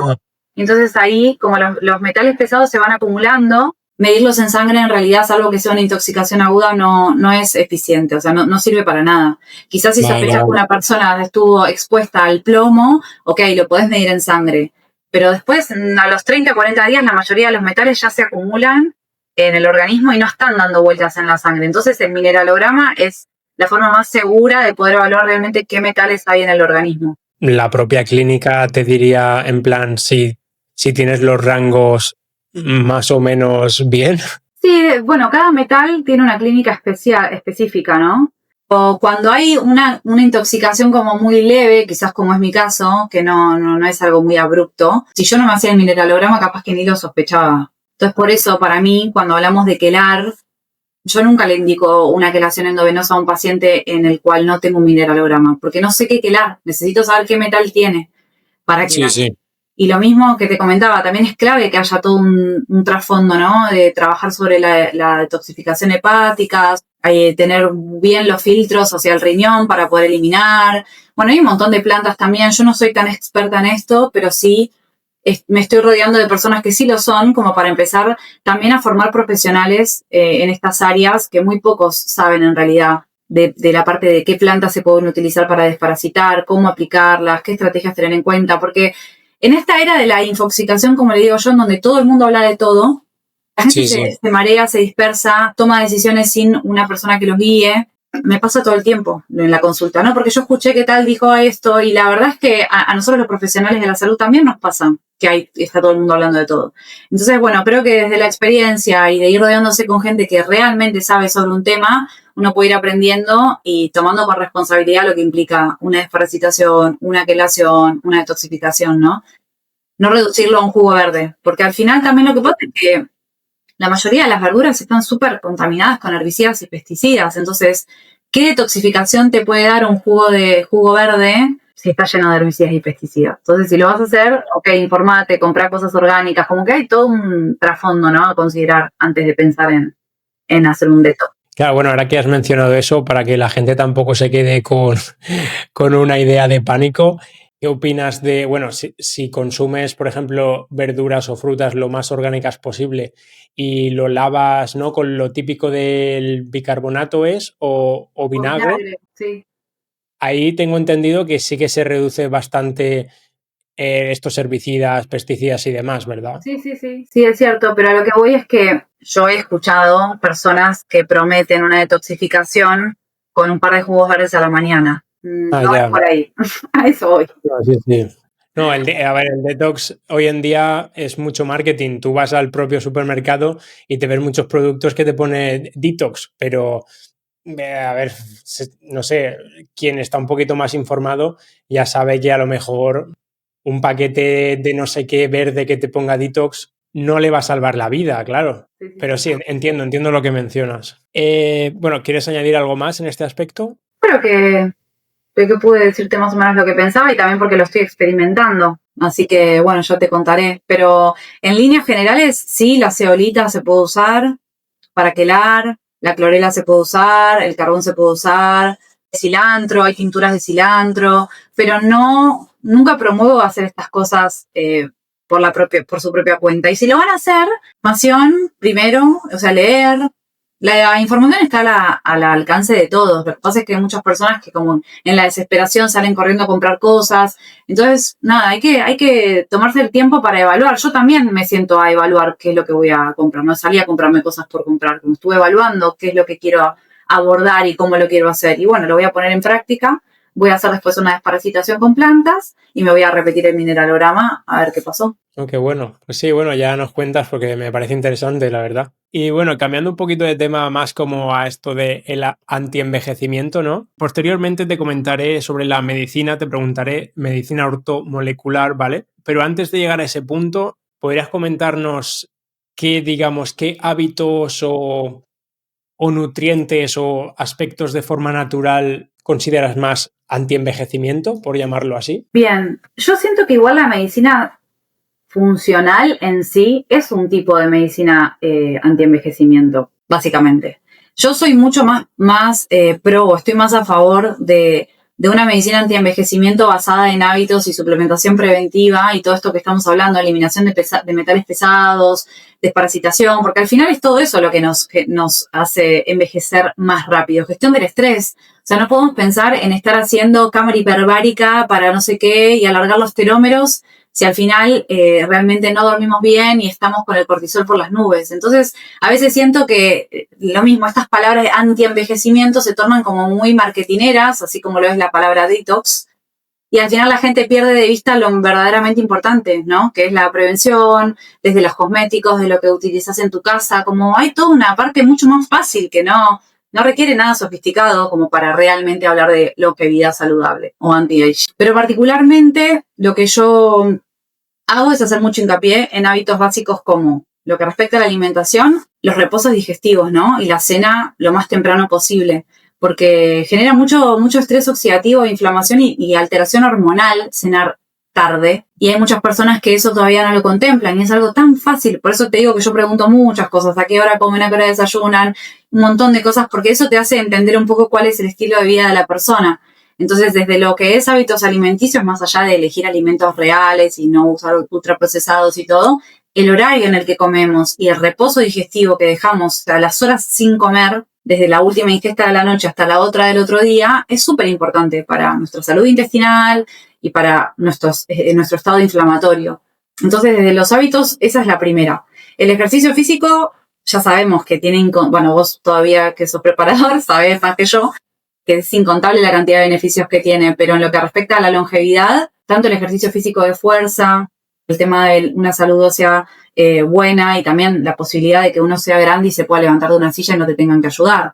Entonces ahí, como los metales pesados se van acumulando, medirlos en sangre en realidad, salvo que sea una intoxicación aguda, no es eficiente, o sea, no sirve para nada. Quizás si sospechas que una persona estuvo expuesta al plomo, ok, lo podés medir en sangre. Pero después, a los 30, 40 días, la mayoría de los metales ya se acumulan en el organismo y no están dando vueltas en la sangre. Entonces, el mineralograma es la forma más segura de poder evaluar realmente qué metales hay en el organismo. La propia clínica te diría, en plan, si tienes los rangos más o menos bien. Sí, bueno, cada metal tiene una clínica específica, ¿no? O cuando hay una intoxicación como muy leve, quizás como es mi caso, que no es algo muy abrupto, si yo no me hacía el mineralograma, capaz que ni lo sospechaba. Entonces, por eso, para mí, cuando hablamos de quelar, yo nunca le indico una quelación endovenosa a un paciente en el cual no tengo un mineralograma, porque no sé qué quelar, necesito saber qué metal tiene para quelar. Sí. Y lo mismo que te comentaba, también es clave que haya todo un trasfondo, ¿no? De trabajar sobre la detoxificación hepática, tener bien los filtros hacia el riñón para poder eliminar. Bueno, hay un montón de plantas también. Yo no soy tan experta en esto, pero sí me estoy rodeando de personas que sí lo son, como para empezar también a formar profesionales en estas áreas que muy pocos saben en realidad de la parte de qué plantas se pueden utilizar para desparasitar, cómo aplicarlas, qué estrategias tener en cuenta, porque en esta era de la infoxicación, como le digo yo, en donde todo el mundo habla de todo, La gente Sí, sí. se marea, se dispersa, toma decisiones sin una persona que los guíe. Me pasa todo el tiempo en la consulta, ¿no? Porque yo escuché que tal dijo esto y la verdad es que a nosotros los profesionales de la salud también nos pasa que está todo el mundo hablando de todo. Entonces, bueno, creo que desde la experiencia y de ir rodeándose con gente que realmente sabe sobre un tema, uno puede ir aprendiendo y tomando con responsabilidad lo que implica una desparasitación, una quelación, una detoxificación, ¿no? No reducirlo a un jugo verde, porque al final también lo que pasa es que la mayoría de las verduras están súper contaminadas con herbicidas y pesticidas. Entonces, ¿qué detoxificación te puede dar un jugo verde si está lleno de herbicidas y pesticidas? Entonces, si lo vas a hacer, ok, informate, comprar cosas orgánicas, como que hay todo un trasfondo, ¿no? A considerar antes de pensar en hacer un detox. Claro, bueno, ahora que has mencionado eso, para que la gente tampoco se quede con una idea de pánico, ¿qué opinas de, bueno, si consumes, por ejemplo, verduras o frutas lo más orgánicas posible y lo lavas, ¿no? Con lo típico del bicarbonato o vinagre? Sí. Ahí tengo entendido que sí que se reduce bastante estos herbicidas, pesticidas y demás, ¿verdad? Sí, sí, sí. Sí, es cierto, pero a lo que voy es que yo he escuchado personas que prometen una detoxificación con un par de jugos verdes a la mañana. Ah, No es ya. por ahí. A eso voy. No, sí, sí. No, a ver, el detox hoy en día es mucho marketing. Tú vas al propio supermercado y te ves muchos productos que te pone detox, pero a ver, no sé, quien está un poquito más informado ya sabe que a lo mejor un paquete de no sé qué verde que te ponga detox no le va a salvar la vida, claro. Sí, sí, Pero sí. sí, entiendo lo que mencionas. Bueno, ¿quieres añadir algo más en este aspecto? Creo que pude decirte más o menos lo que pensaba y también porque lo estoy experimentando. Así que, bueno, yo te contaré. Pero en líneas generales, sí, la ceolita se puede usar para quelar, la clorela se puede usar, el carbón se puede usar, cilantro, hay tinturas de cilantro, pero nunca promuevo hacer estas cosas por su propia cuenta. Y si lo van a hacer, información primero, o sea, leer. La información está al alcance de todos. Lo que pasa es que hay muchas personas que como en la desesperación salen corriendo a comprar cosas. Entonces, nada, hay que tomarse el tiempo para evaluar. Yo también me siento a evaluar qué es lo que voy a comprar. No salí a comprarme cosas por comprar. Como estuve evaluando qué es lo que quiero abordar y cómo lo quiero hacer. Y bueno, lo voy a poner en práctica. Voy a hacer después una desparasitación con plantas y me voy a repetir el mineralograma a ver qué pasó. Oh, qué bueno. Pues sí, bueno, ya nos cuentas porque me parece interesante, la verdad. Y bueno, cambiando un poquito de tema más como a esto de el antienvejecimiento, ¿no? Posteriormente te comentaré sobre la medicina, te preguntaré medicina ortomolecular, ¿vale? Pero antes de llegar a ese punto, ¿podrías comentarnos qué hábitos o nutrientes o aspectos de forma natural consideras más antienvejecimiento, por llamarlo así? Bien, yo siento que igual la medicina funcional en sí es un tipo de medicina antienvejecimiento, básicamente. Yo soy mucho más pro, estoy más a favor de una medicina antienvejecimiento basada en hábitos y suplementación preventiva y todo esto que estamos hablando, eliminación de metales pesados, desparasitación, porque al final es todo eso lo que nos hace envejecer más rápido. Gestión del estrés. O sea, no podemos pensar en estar haciendo cámara hiperbárica para no sé qué y alargar los telómeros si al final realmente no dormimos bien y estamos con el cortisol por las nubes. Entonces, a veces siento que lo mismo, estas palabras de anti-envejecimiento se tornan como muy marketineras, así como lo es la palabra detox, y al final la gente pierde de vista lo verdaderamente importante, ¿no? Que es la prevención, desde los cosméticos, de lo que utilizas en tu casa, como hay toda una parte mucho más fácil que no requiere nada sofisticado como para realmente hablar de longevidad saludable o anti-age. Pero particularmente lo que yo hago es hacer mucho hincapié en hábitos básicos como lo que respecta a la alimentación, los reposos digestivos, ¿no? Y la cena lo más temprano posible, porque genera mucho estrés oxidativo, inflamación y alteración hormonal cenar tarde. Y hay muchas personas que eso todavía no lo contemplan y es algo tan fácil. Por eso te digo que yo pregunto muchas cosas, a qué hora comen, a qué hora desayunan, un montón de cosas, porque eso te hace entender un poco cuál es el estilo de vida de la persona. Entonces, desde lo que es hábitos alimenticios, más allá de elegir alimentos reales y no usar ultraprocesados y todo, el horario en el que comemos y el reposo digestivo que dejamos a las horas sin comer, desde la última ingesta de la noche hasta la otra del otro día, es súper importante para nuestra salud intestinal y para nuestro estado inflamatorio. Entonces, desde los hábitos, esa es la primera. El ejercicio físico, ya sabemos que tiene, bueno, vos todavía que sos preparador, sabés más que yo, que es incontable la cantidad de beneficios que tiene, pero en lo que respecta a la longevidad, tanto el ejercicio físico de fuerza, el tema de una salud ósea buena y también la posibilidad de que uno sea grande y se pueda levantar de una silla y no te tengan que ayudar.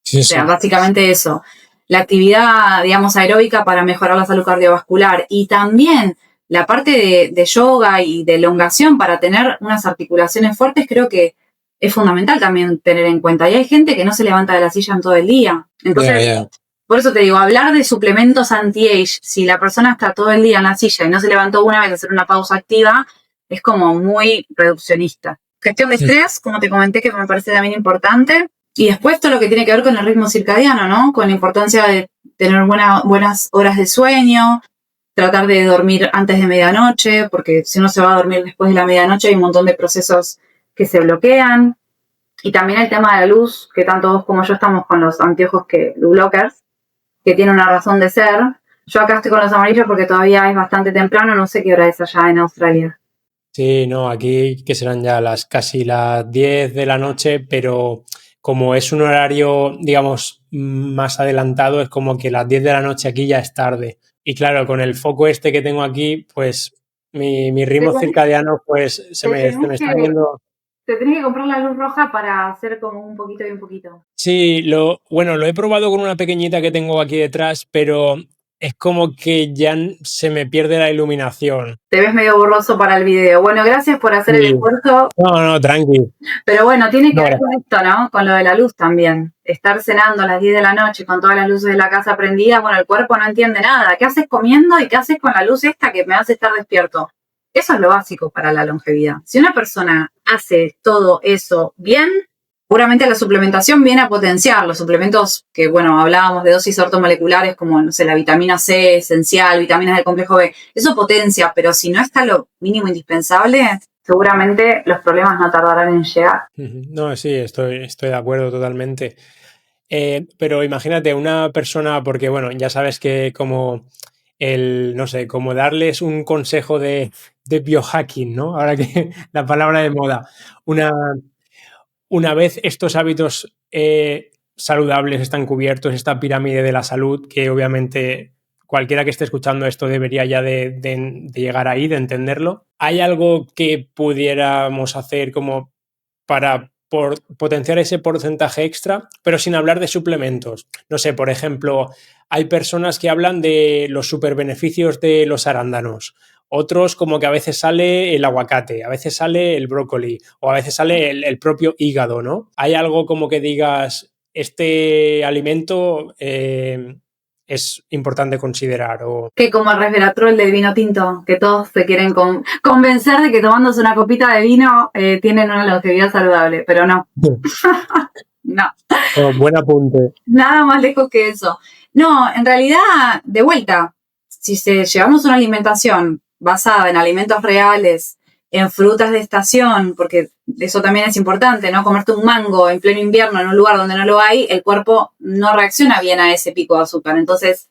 Sí, o sea, básicamente eso. La actividad, digamos, aeróbica para mejorar la salud cardiovascular y también la parte de yoga y de elongación para tener unas articulaciones fuertes, creo que es fundamental también tener en cuenta. Y hay gente que no se levanta de la silla en todo el día. Entonces, por eso te digo, hablar de suplementos anti-age, si la persona está todo el día en la silla y no se levantó una vez a hacer una pausa activa, es como muy reduccionista. Gestión de estrés, como te comenté, que me parece también importante. Y después todo lo que tiene que ver con el ritmo circadiano, ¿no? Con la importancia de tener buenas horas de sueño, tratar de dormir antes de medianoche, porque si uno se va a dormir después de la medianoche hay un montón de procesos que se bloquean. Y también el tema de la luz, que tanto vos como yo estamos con los anteojos blue blockers, que tiene una razón de ser. Yo acá estoy con los amarillos porque todavía es bastante temprano, no sé qué hora es allá en Australia. Sí, no, aquí que serán ya casi las 10 de la noche, pero como es un horario, digamos, más adelantado, es como que las 10 de la noche aquí ya es tarde. Y claro, con el foco este que tengo aquí, pues mi ritmo circadiano pues se me está yendo. Te tenés que comprar la luz roja para hacer como un poquito y un poquito. Sí, lo he probado con una pequeñita que tengo aquí detrás, pero es como que ya se me pierde la iluminación. Te ves medio borroso para el video. Bueno, gracias por hacer el esfuerzo. No, tranqui. Pero bueno, tiene que ver con esto, ¿no? Con lo de la luz también. Estar cenando a las 10 de la noche con todas las luces de la casa prendidas, bueno, el cuerpo no entiende nada. ¿Qué haces comiendo y qué haces con la luz esta que me hace estar despierto? Eso es lo básico para la longevidad. Si una persona hace todo eso bien, puramente la suplementación viene a potenciar. Los suplementos que, bueno, hablábamos de dosis ortomoleculares como, no sé, la vitamina C esencial, vitaminas del complejo B, eso potencia, pero si no está lo mínimo indispensable, seguramente los problemas no tardarán en llegar. No, sí, estoy de acuerdo totalmente. Pero imagínate una persona, porque bueno, ya sabes que como no sé, como darles un consejo de biohacking, ¿no? Ahora que la palabra de moda. Una vez estos hábitos saludables están cubiertos, esta pirámide de la salud, que obviamente cualquiera que esté escuchando esto debería ya de llegar ahí, de entenderlo. ¿Hay algo que pudiéramos hacer como para potenciar ese porcentaje extra, pero sin hablar de suplementos? No sé, por ejemplo, hay personas que hablan de los superbeneficios de los arándanos. Otros como que a veces sale el aguacate, a veces sale el brócoli o a veces sale el propio hígado, ¿no? ¿Hay algo como que digas, este alimento es importante considerar? Que como el resveratrol del vino tinto, que todos se quieren convencer de que tomándose una copita de vino tienen una longevidad saludable, pero no. No. Oh, buen apunte. Nada más lejos que eso. No, en realidad, de vuelta, si llevamos una alimentación basada en alimentos reales, en frutas de estación, porque eso también es importante, ¿no? Comerte un mango en pleno invierno en un lugar donde no lo hay, el cuerpo no reacciona bien a ese pico de azúcar. Entonces,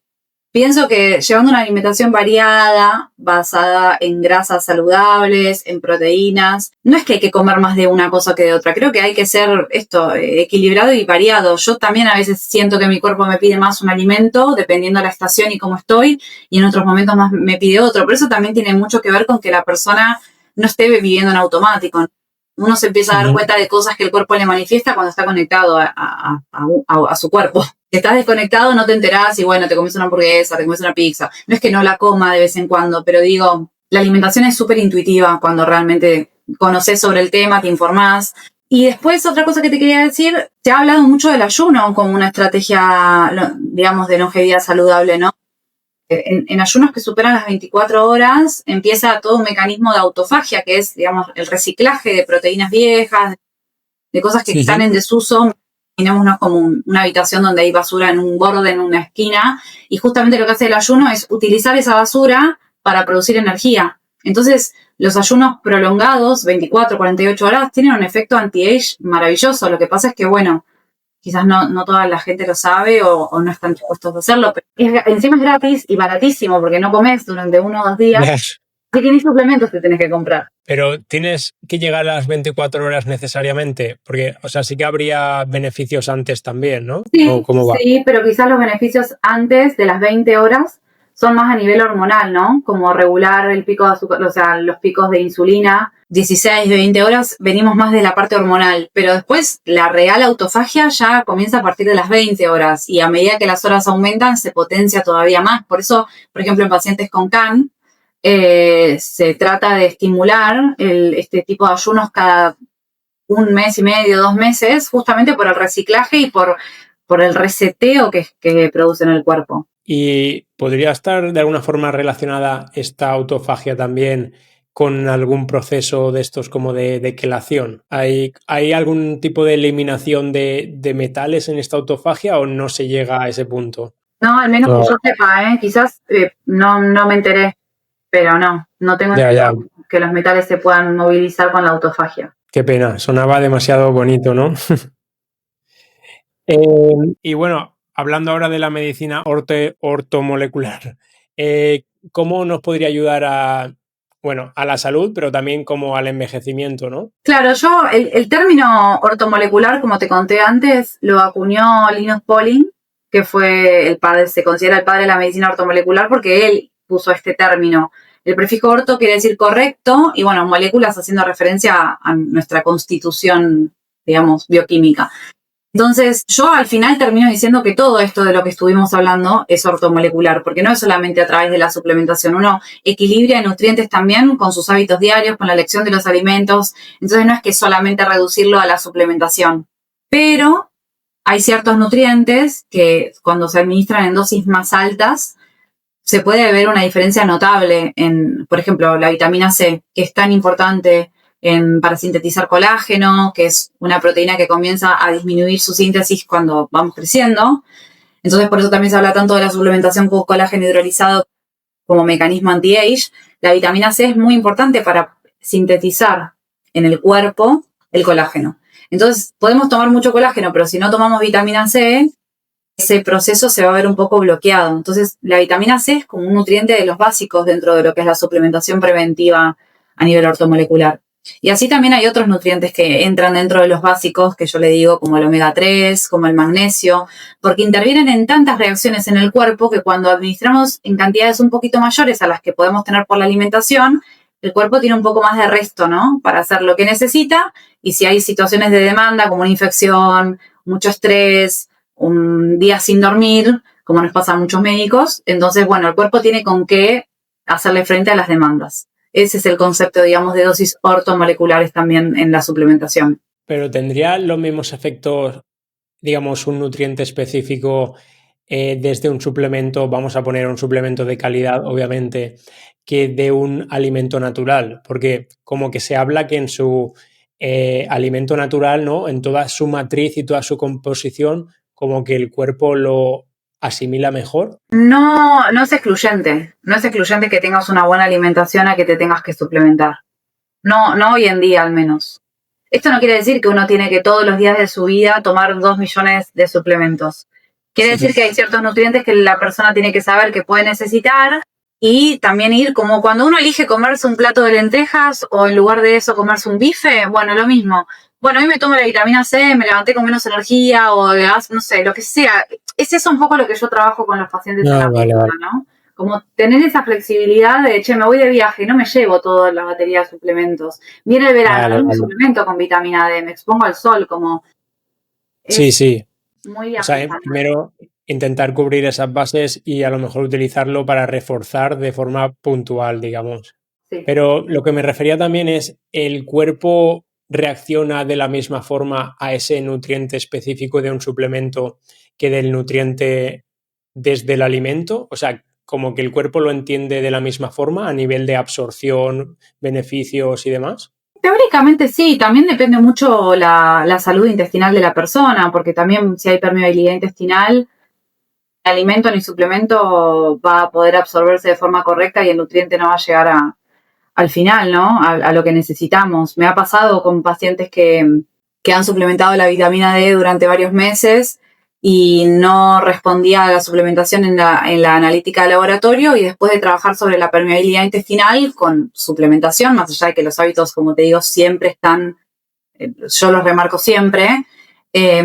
pienso que llevando una alimentación variada, basada en grasas saludables, en proteínas, no es que hay que comer más de una cosa que de otra. Creo que hay que ser equilibrado y variado. Yo también a veces siento que mi cuerpo me pide más un alimento, dependiendo de la estación y cómo estoy, y en otros momentos más me pide otro. Pero eso también tiene mucho que ver con que la persona no esté viviendo en automático. Uno se empieza a dar cuenta de cosas que el cuerpo le manifiesta cuando está conectado a su cuerpo. Si estás desconectado no te enterás y bueno, te comes una hamburguesa, te comes una pizza. No es que no la coma de vez en cuando, pero digo, la alimentación es súper intuitiva cuando realmente conoces sobre el tema, te informás. Y después otra cosa que te quería decir, se ha hablado mucho del ayuno como una estrategia, digamos, de longevidad saludable, ¿no? En ayunos que superan las 24 horas empieza todo un mecanismo de autofagia, que es, digamos, el reciclaje de proteínas viejas, de cosas que están en desuso. Imaginémonos como una habitación donde hay basura en un borde, en una esquina, y justamente lo que hace el ayuno es utilizar esa basura para producir energía. Entonces, los ayunos prolongados, 24, 48 horas, tienen un efecto anti-age maravilloso. Lo que pasa es que, bueno, quizás no toda la gente lo sabe o no están dispuestos a hacerlo, pero encima es gratis y baratísimo porque no comes durante 1 o 2 días. Así que ni suplementos te tenés que comprar. Pero tienes que llegar a las 24 horas necesariamente, porque, o sea, sí que habría beneficios antes también, ¿no? ¿O Sí, cómo va? sí, pero quizás los beneficios antes de las 20 horas son más a nivel hormonal, ¿no? Como regular el pico de azúcar, o sea, los picos de insulina. 16 de 20 horas venimos más de la parte hormonal, pero después la real autofagia ya comienza a partir de las 20 horas y a medida que las horas aumentan se potencia todavía más. Por eso, por ejemplo, en pacientes con CAN se trata de estimular este tipo de ayunos cada un mes y medio, 2 meses, justamente por el reciclaje y por el reseteo que produce en el cuerpo. ¿Y podría estar de alguna forma relacionada esta autofagia también con algún proceso de estos como de quelación? ¿Hay algún tipo de eliminación de metales en esta autofagia o no se llega a ese punto? No, al menos que yo sepa, quizás no me enteré, pero no tengo entendido que los metales se puedan movilizar con la autofagia. Qué pena, sonaba demasiado bonito, ¿no? Y bueno, hablando ahora de la medicina ortomolecular, ¿cómo nos podría ayudar a la salud, pero también como al envejecimiento, ¿no? Claro, el término ortomolecular, como te conté antes, lo acuñó Linus Pauling, que fue el padre, se considera el padre de la medicina ortomolecular porque él puso este término. El prefijo orto quiere decir correcto y, bueno, moléculas haciendo referencia a nuestra constitución, digamos, bioquímica. Entonces, yo al final termino diciendo que todo esto de lo que estuvimos hablando es ortomolecular, porque no es solamente a través de la suplementación, uno equilibra nutrientes también con sus hábitos diarios, con la elección de los alimentos, entonces no es que solamente reducirlo a la suplementación, pero hay ciertos nutrientes que cuando se administran en dosis más altas, se puede ver una diferencia notable en, por ejemplo, la vitamina C, que es tan importante para sintetizar colágeno, que es una proteína que comienza a disminuir su síntesis cuando vamos creciendo. Entonces, por eso también se habla tanto de la suplementación con colágeno hidrolizado como mecanismo anti-age. La vitamina C es muy importante para sintetizar en el cuerpo el colágeno. Entonces, podemos tomar mucho colágeno, pero si no tomamos vitamina C, ese proceso se va a ver un poco bloqueado. Entonces, la vitamina C es como un nutriente de los básicos dentro de lo que es la suplementación preventiva a nivel ortomolecular. Y así también hay otros nutrientes que entran dentro de los básicos, que yo le digo como el omega 3, como el magnesio, porque intervienen en tantas reacciones en el cuerpo que cuando administramos en cantidades un poquito mayores a las que podemos tener por la alimentación, el cuerpo tiene un poco más de resto, ¿no? Para hacer lo que necesita, y si hay situaciones de demanda como una infección, mucho estrés, un día sin dormir, como nos pasa a muchos médicos, entonces, bueno, el cuerpo tiene con qué hacerle frente a las demandas. Ese es el concepto, digamos, de dosis ortomoleculares también en la suplementación. Pero ¿tendría los mismos efectos, digamos, un nutriente específico desde un suplemento, vamos a poner un suplemento de calidad, obviamente, que de un alimento natural? Porque como que se habla que en su alimento natural, ¿no? En toda su matriz y toda su composición, como que el cuerpo lo asimila mejor. No es excluyente. No es excluyente que tengas una buena alimentación a que te tengas que suplementar. No hoy en día al menos. Esto no quiere decir que uno tiene que todos los días de su vida tomar 2 millones de suplementos. Quiere decir que hay ciertos nutrientes que la persona tiene que saber que puede necesitar y también ir como cuando uno elige comerse un plato de lentejas o en lugar de eso comerse un bife, bueno, lo mismo. Bueno, hoy me tomo la vitamina C, me levanté con menos energía o no sé, lo que sea. Es eso un poco lo que yo trabajo con los pacientes en la clínica, ¿no? Como tener esa flexibilidad de, me voy de viaje y no me llevo toda la batería de suplementos. Viene el verano, no me suplemento con vitamina D, me expongo al sol, como... Sí. Muy bien. O sea, primero intentar cubrir esas bases y a lo mejor utilizarlo para reforzar de forma puntual, digamos. Sí. Pero lo que me refería también es, ¿el cuerpo reacciona de la misma forma a ese nutriente específico de un suplemento que del nutriente desde el alimento? O sea, como que el cuerpo lo entiende de la misma forma a nivel de absorción, beneficios y demás. Teóricamente sí, también depende mucho la salud intestinal de la persona, porque también si hay permeabilidad intestinal, el alimento ni suplemento va a poder absorberse de forma correcta y el nutriente no va a llegar al final, ¿no? A lo que necesitamos. Me ha pasado con pacientes que han suplementado la vitamina D durante varios meses y no respondía a la suplementación en la analítica de laboratorio, y después de trabajar sobre la permeabilidad intestinal con suplementación, más allá de que los hábitos, como te digo, siempre están, yo los remarco siempre,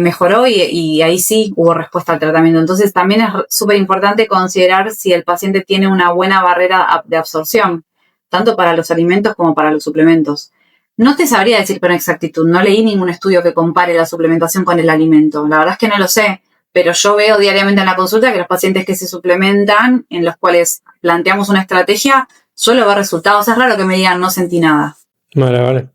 mejoró y ahí sí hubo respuesta al tratamiento. Entonces también es súper importante considerar si el paciente tiene una buena barrera de absorción, tanto para los alimentos como para los suplementos. No te sabría decir con exactitud, no leí ningún estudio que compare la suplementación con el alimento. La verdad es que no lo sé, pero yo veo diariamente en la consulta que los pacientes que se suplementan, en los cuales planteamos una estrategia, suelo ver resultados. Es raro que me digan no sentí nada. Vale.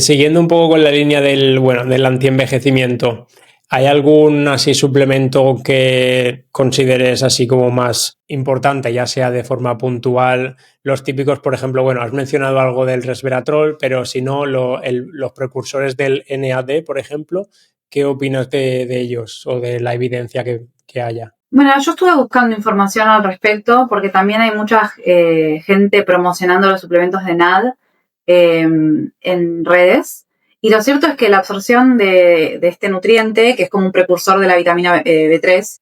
Siguiendo un poco con la línea del antienvejecimiento, ¿hay algún así suplemento que consideres así como más importante, ya sea de forma puntual? Los típicos, por ejemplo, has mencionado algo del resveratrol, pero si no, los precursores del NAD, por ejemplo, ¿qué opinas de ellos o de la evidencia que haya? Bueno, yo estuve buscando información al respecto porque también hay mucha gente promocionando los suplementos de NAD en redes. Y lo cierto es que la absorción de este nutriente, que es como un precursor de la vitamina B3,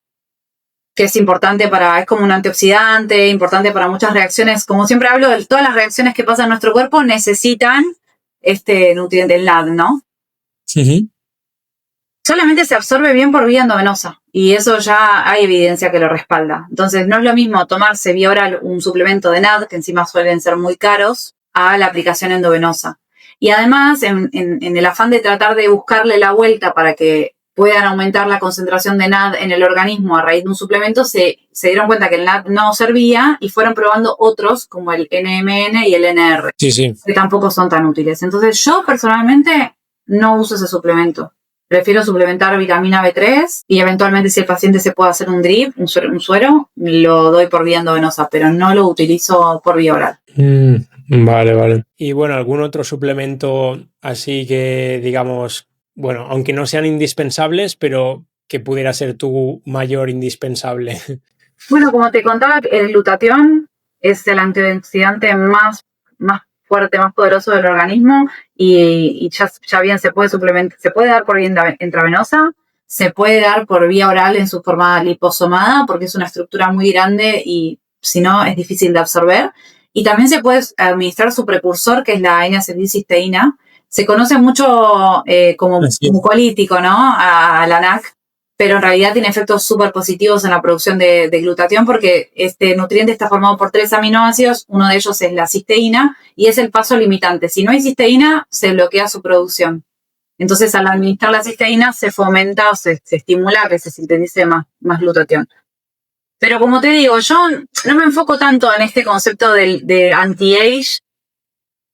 que es importante es como un antioxidante, importante para muchas reacciones. Como siempre hablo, de todas las reacciones que pasan en nuestro cuerpo necesitan este nutriente, el NAD, ¿no? Sí. Solamente se absorbe bien por vía endovenosa y eso ya hay evidencia que lo respalda. Entonces no es lo mismo tomarse vía oral un suplemento de NAD, que encima suelen ser muy caros, a la aplicación endovenosa. Y además, en el afán de tratar de buscarle la vuelta para que puedan aumentar la concentración de NAD en el organismo a raíz de un suplemento, se dieron cuenta que el NAD no servía y fueron probando otros como el NMN y el NR, que tampoco son tan útiles. Entonces yo personalmente no uso ese suplemento. Prefiero suplementar vitamina B3 y eventualmente si el paciente se puede hacer un drip, un suero, lo doy por vía endovenosa, pero no lo utilizo por vía oral. Vale. Y ¿algún otro suplemento así que digamos, aunque no sean indispensables, pero que pudiera ser tu mayor indispensable? Bueno, como te contaba, el glutatión es el antioxidante más fuerte, más poderoso del organismo y ya bien se puede suplementar, se puede dar por vía intravenosa, se puede dar por vía oral en su forma liposomada porque es una estructura muy grande y si no es difícil de absorber. Y también se puede administrar su precursor, que es la N-acetilcisteína. Se conoce mucho como mucolítico, ¿no? A la NAC, pero en realidad tiene efectos súper positivos en la producción de glutatión porque este nutriente está formado por 3 aminoácidos, uno de ellos es la cisteína y es el paso limitante. Si no hay cisteína, se bloquea su producción. Entonces, al administrar la cisteína, se fomenta o se estimula que se sintetice más glutatión. Pero como te digo, yo no me enfoco tanto en este concepto de anti-age,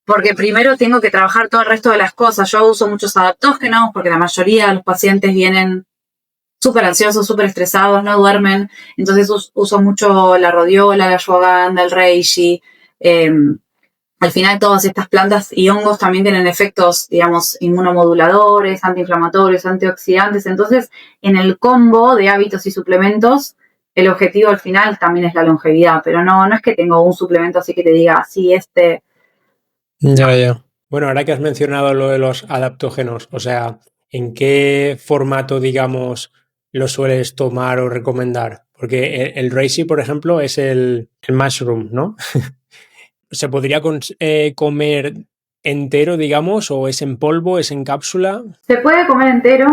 porque primero tengo que trabajar todo el resto de las cosas. Yo uso muchos adaptógenos porque la mayoría de los pacientes vienen súper ansiosos, súper estresados, no duermen. Entonces uso mucho la rodiola, la ashwagandha, el reishi. Al final todas estas plantas y hongos también tienen efectos, digamos, inmunomoduladores, antiinflamatorios, antioxidantes. Entonces, en el combo de hábitos y suplementos, el objetivo al final también es la longevidad. Pero no es que tengo un suplemento así que te diga, sí, este... Ya. Bueno, ahora que has mencionado lo de los adaptógenos, o sea, ¿en qué formato, digamos, lo sueles tomar o recomendar? Porque el reishi, por ejemplo, es el mushroom, ¿no? ¿Se podría comer entero, digamos, o es en polvo, es en cápsula? Se puede comer entero,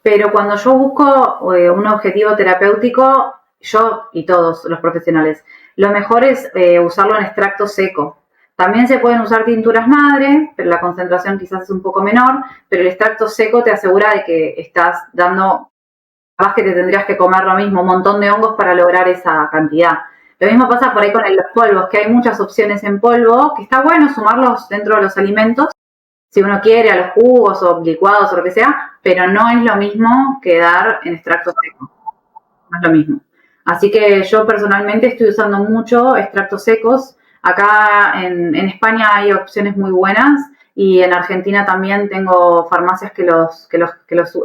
pero cuando yo busco un objetivo terapéutico, yo y todos los profesionales, lo mejor es usarlo en extracto seco. También se pueden usar tinturas madre, pero la concentración quizás es un poco menor, pero el extracto seco te asegura de que estás dando, capaz que te tendrías que comer lo mismo, un montón de hongos para lograr esa cantidad. Lo mismo pasa por ahí con los polvos, que hay muchas opciones en polvo, que está bueno sumarlos dentro de los alimentos, si uno quiere, a los jugos o licuados o lo que sea, pero no es lo mismo que dar en extracto seco. No es lo mismo. Así que yo personalmente estoy usando mucho extractos secos. Acá en España hay opciones muy buenas y en Argentina también tengo farmacias que los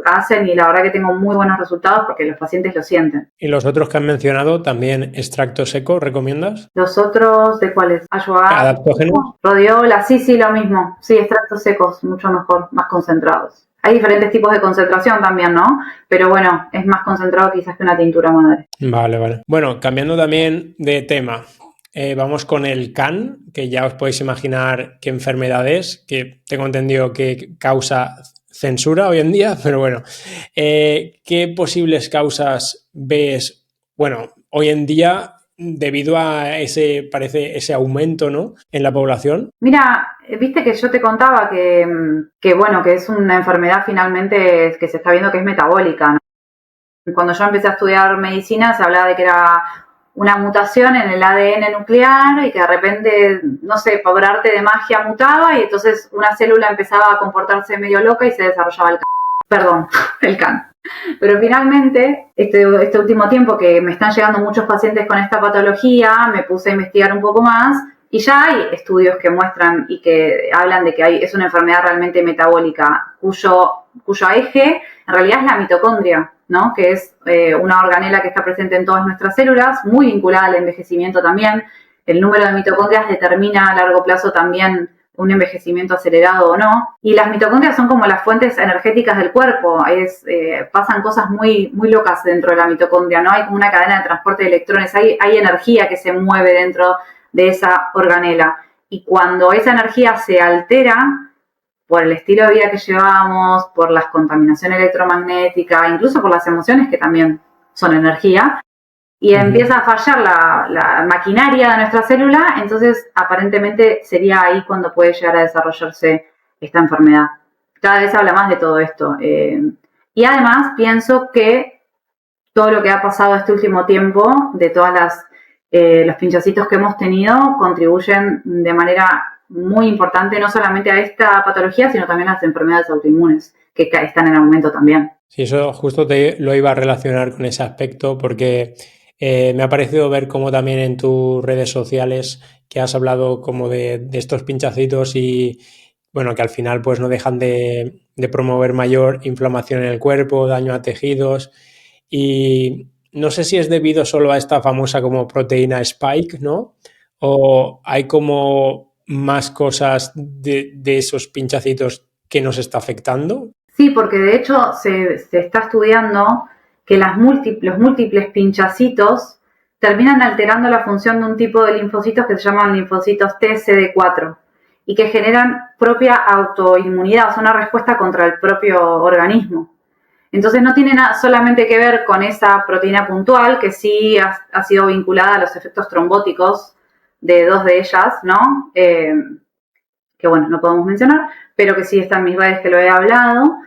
hacen y la verdad que tengo muy buenos resultados porque los pacientes lo sienten. ¿Y los otros que han mencionado también extracto seco recomiendas? ¿Los otros de cuáles? ¿Adaptógenos? Rodiola, sí, lo mismo. Sí, extractos secos, mucho mejor, más concentrados. Hay diferentes tipos de concentración también, ¿no? Pero bueno, es más concentrado quizás que una tintura madre. Vale. Bueno, cambiando también de tema, vamos con el CAN, que ya os podéis imaginar qué enfermedad es, que tengo entendido que causa censura hoy en día, pero bueno, ¿qué posibles causas ves, bueno, hoy en día debido a ese aumento, ¿no?, en la población? Mira, viste que yo te contaba que bueno, que es una enfermedad finalmente que se está viendo que es metabólica, ¿no? Cuando yo empecé a estudiar medicina se hablaba de que era una mutación en el ADN nuclear y que de repente, no sé, por arte de magia mutaba y entonces una célula empezaba a comportarse medio loca y se desarrollaba el CAN. Pero finalmente, este último tiempo que me están llegando muchos pacientes con esta patología, me puse a investigar un poco más y ya hay estudios que muestran y que hablan de que es una enfermedad realmente metabólica cuyo eje en realidad es la mitocondria, ¿no? Que es una organela que está presente en todas nuestras células, muy vinculada al envejecimiento también. El número de mitocondrias determina a largo plazo también un envejecimiento acelerado o no. Y las mitocondrias son como las fuentes energéticas del cuerpo. Pasan cosas muy, muy locas dentro de la mitocondria, ¿no? Hay como una cadena de transporte de electrones, hay energía que se mueve dentro de esa organela. Y cuando esa energía se altera, por el estilo de vida que llevamos, por la contaminación electromagnética, incluso por las emociones que también son energía, y empieza a fallar la maquinaria de nuestra célula, entonces aparentemente sería ahí cuando puede llegar a desarrollarse esta enfermedad. Cada vez se habla más de todo esto. Y además pienso que todo lo que ha pasado este último tiempo, de todas los pinchacitos que hemos tenido, contribuyen de manera muy importante no solamente a esta patología, sino también a las enfermedades autoinmunes, que están en aumento también. Sí, eso justo lo iba a relacionar con ese aspecto porque me ha parecido ver como también en tus redes sociales que has hablado como de estos pinchacitos y bueno, que al final pues no dejan de promover mayor inflamación en el cuerpo, daño a tejidos y no sé si es debido solo a esta famosa como proteína Spike, ¿no? O hay como más cosas de esos pinchacitos que nos está afectando. Sí, porque de hecho se está estudiando que los múltiples pinchacitos terminan alterando la función de un tipo de linfocitos que se llaman linfocitos T CD4 y que generan propia autoinmunidad, o sea, una respuesta contra el propio organismo. Entonces no tiene nada solamente que ver con esa proteína puntual que sí ha sido vinculada a los efectos trombóticos de dos de ellas, ¿no? Que bueno, no podemos mencionar, pero que sí está en mis redes que lo he hablado.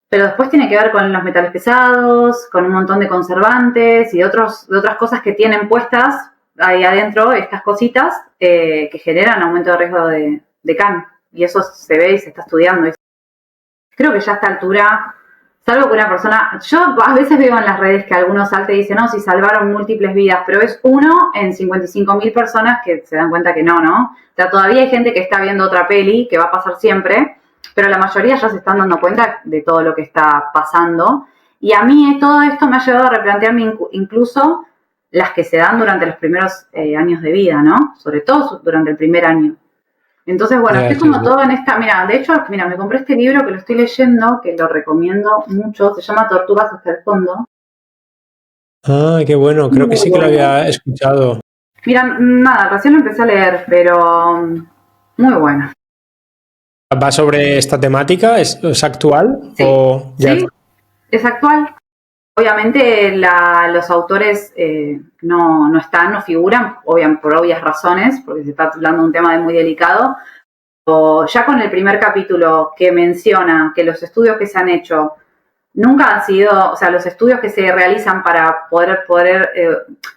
Pero después tiene que ver con los metales pesados, con un montón de conservantes y de otras cosas que tienen puestas ahí adentro, estas cositas que generan aumento de riesgo de CAN. Y eso se ve y se está estudiando. Creo que ya a esta altura, salvo que una persona, yo a veces veo en las redes que algunos salten y dicen, no, si salvaron múltiples vidas, pero es uno en 55.000 personas que se dan cuenta que no, ¿no? O sea, todavía hay gente que está viendo otra peli, que va a pasar siempre, pero la mayoría ya se están dando cuenta de todo lo que está pasando. Y a mí todo esto me ha llevado a replantearme incluso las que se dan durante los primeros años de vida, ¿no? Sobre todo durante el primer año. Entonces, bueno, estoy como todo en esta... Mira, de hecho, mira, me compré este libro que lo estoy leyendo, que lo recomiendo mucho, se llama Tortugas hasta el fondo. Ah, qué bueno, creo que sí que lo había escuchado. Mira, nada, recién lo empecé a leer, pero muy bueno. ¿Va sobre esta temática? ¿Es actual? Sí, ¿O ya... sí, es actual. Obviamente los autores no están, no figuran, por obvias razones, porque se está hablando de un tema muy delicado. O ya con el primer capítulo que menciona que los estudios que se han hecho nunca han sido, o sea, los estudios que se realizan para poder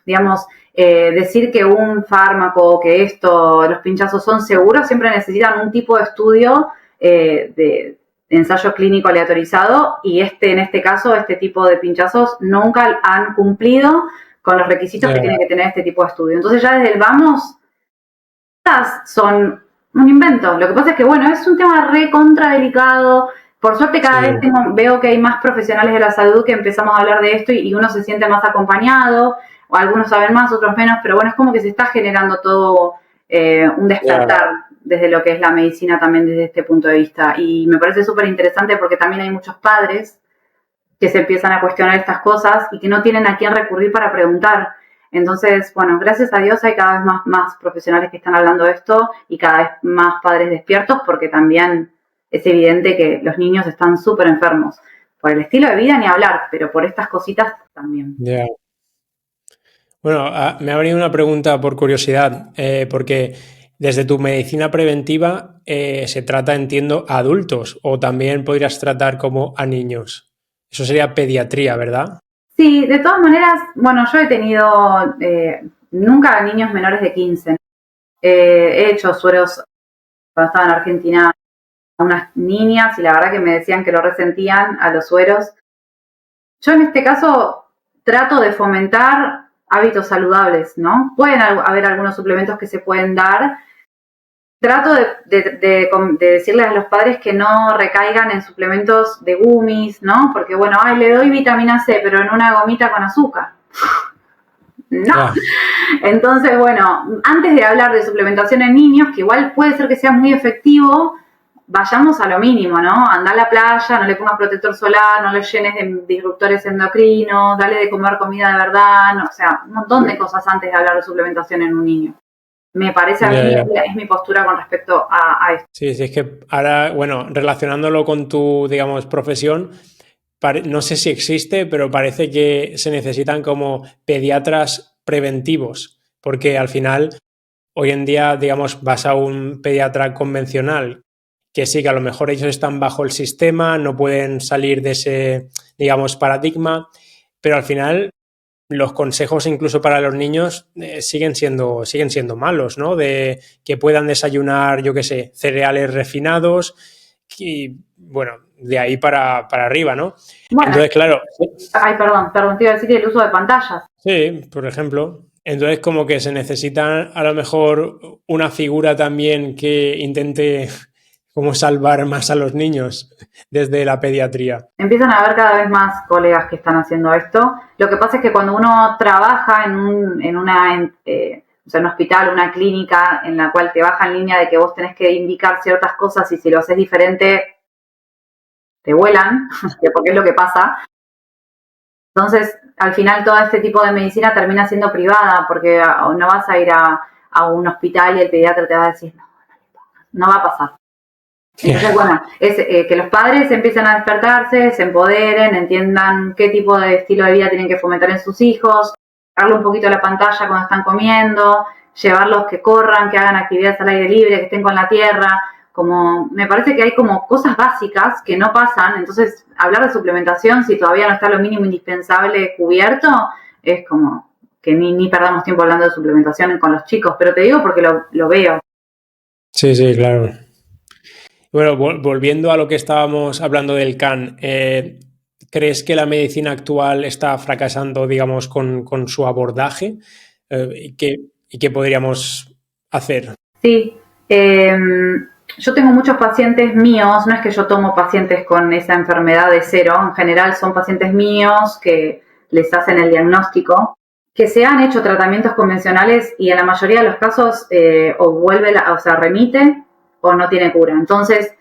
digamos, decir que un fármaco, que los pinchazos son seguros, siempre necesitan un tipo de estudio de ensayo clínico aleatorizado y en este caso, este tipo de pinchazos nunca han cumplido con los requisitos que tiene que tener este tipo de estudio. Entonces ya desde el vamos, son un invento. Lo que pasa es que, bueno, es un tema re contra delicado. Por suerte cada vez veo que hay más profesionales de la salud que empezamos a hablar de esto y uno se siente más acompañado, o algunos saben más, otros menos, pero bueno, es como que se está generando todo un despertar desde lo que es la medicina también desde este punto de vista. Y me parece súper interesante porque también hay muchos padres que se empiezan a cuestionar estas cosas y que no tienen a quién recurrir para preguntar. Entonces, bueno, gracias a Dios hay cada vez más profesionales que están hablando de esto y cada vez más padres despiertos, porque también es evidente que los niños están súper enfermos. Por el estilo de vida ni hablar, pero por estas cositas también. Ya. Bueno, me ha venido una pregunta por curiosidad, porque desde tu medicina preventiva se trata, entiendo, a adultos o también podrías tratar como a niños. Eso sería pediatría, ¿verdad? Sí, de todas maneras, bueno, yo he tenido nunca niños menores de 15. He hecho sueros cuando estaba en Argentina a unas niñas y la verdad que me decían que lo resentían a los sueros. Yo en este caso trato de fomentar hábitos saludables, ¿no? Pueden haber algunos suplementos que se pueden dar. Trato de decirles a los padres que no recaigan en suplementos de gummies, ¿no? Porque, bueno, le doy vitamina C, pero en una gomita con azúcar. No. Ah. Entonces, bueno, antes de hablar de suplementación en niños, que igual puede ser que sea muy efectivo, vayamos a lo mínimo, ¿no? Anda a la playa, no le pongas protector solar, no lo llenes de disruptores endocrinos, dale de comer comida de verdad, no, o sea, un montón de cosas antes de hablar de suplementación en un niño. Me parece a mí, es mi postura con respecto a esto. Sí, sí, es que ahora, bueno, relacionándolo con tu, digamos, profesión, no sé si existe, pero parece que se necesitan como pediatras preventivos, porque al final, hoy en día, digamos, vas a un pediatra convencional, que sí, que a lo mejor ellos están bajo el sistema, no pueden salir de ese, digamos, paradigma, pero al final los consejos incluso para los niños siguen siendo malos, ¿no? De que puedan desayunar, yo qué sé, cereales refinados y, bueno, de ahí para arriba, ¿no? Bueno, entonces, claro. Ay, perdón, te iba a decir el uso de pantallas. Sí, por ejemplo. Entonces, como que se necesita a lo mejor una figura también que intente como salvar más a los niños desde la pediatría. Empiezan a haber cada vez más colegas que están haciendo esto. Lo que pasa es que cuando uno trabaja en un hospital, una clínica en la cual te baja en línea de que vos tenés que indicar ciertas cosas y si lo haces diferente, te vuelan, porque es lo que pasa. Entonces, al final todo este tipo de medicina termina siendo privada, porque no vas a ir a un hospital y el pediatra te va a decir, no va a pasar. Entonces, bueno, es que los padres empiecen a despertarse, se empoderen, entiendan qué tipo de estilo de vida tienen que fomentar en sus hijos, darle un poquito a la pantalla cuando están comiendo, llevarlos que corran, que hagan actividades al aire libre, que estén con la tierra. Como me parece que hay como cosas básicas que no pasan, entonces hablar de suplementación si todavía no está lo mínimo indispensable cubierto, es como que ni perdamos tiempo hablando de suplementación con los chicos, pero te digo porque lo veo. Sí, sí, claro. Bueno, volviendo a lo que estábamos hablando del CAN, ¿crees que la medicina actual está fracasando, digamos, con su abordaje? ¿Y qué podríamos hacer? Sí, yo tengo muchos pacientes míos, no es que yo tomo pacientes con esa enfermedad de cero, en general son pacientes míos que les hacen el diagnóstico, que se han hecho tratamientos convencionales y en la mayoría de los casos remite o no tiene cura. Entonces,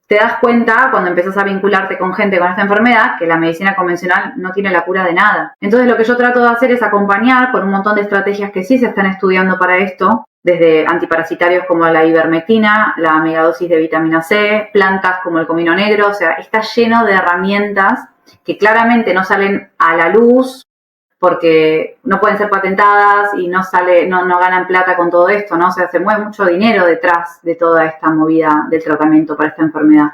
te das cuenta cuando empiezas a vincularte con gente con esta enfermedad que la medicina convencional no tiene la cura de nada. Entonces, lo que yo trato de hacer es acompañar con un montón de estrategias que sí se están estudiando para esto, desde antiparasitarios como la ivermectina, la megadosis de vitamina C, plantas como el comino negro, o sea, está lleno de herramientas que claramente no salen a la luz porque no pueden ser patentadas y no ganan plata con todo esto, ¿no? O sea, se mueve mucho dinero detrás de toda esta movida del tratamiento para esta enfermedad.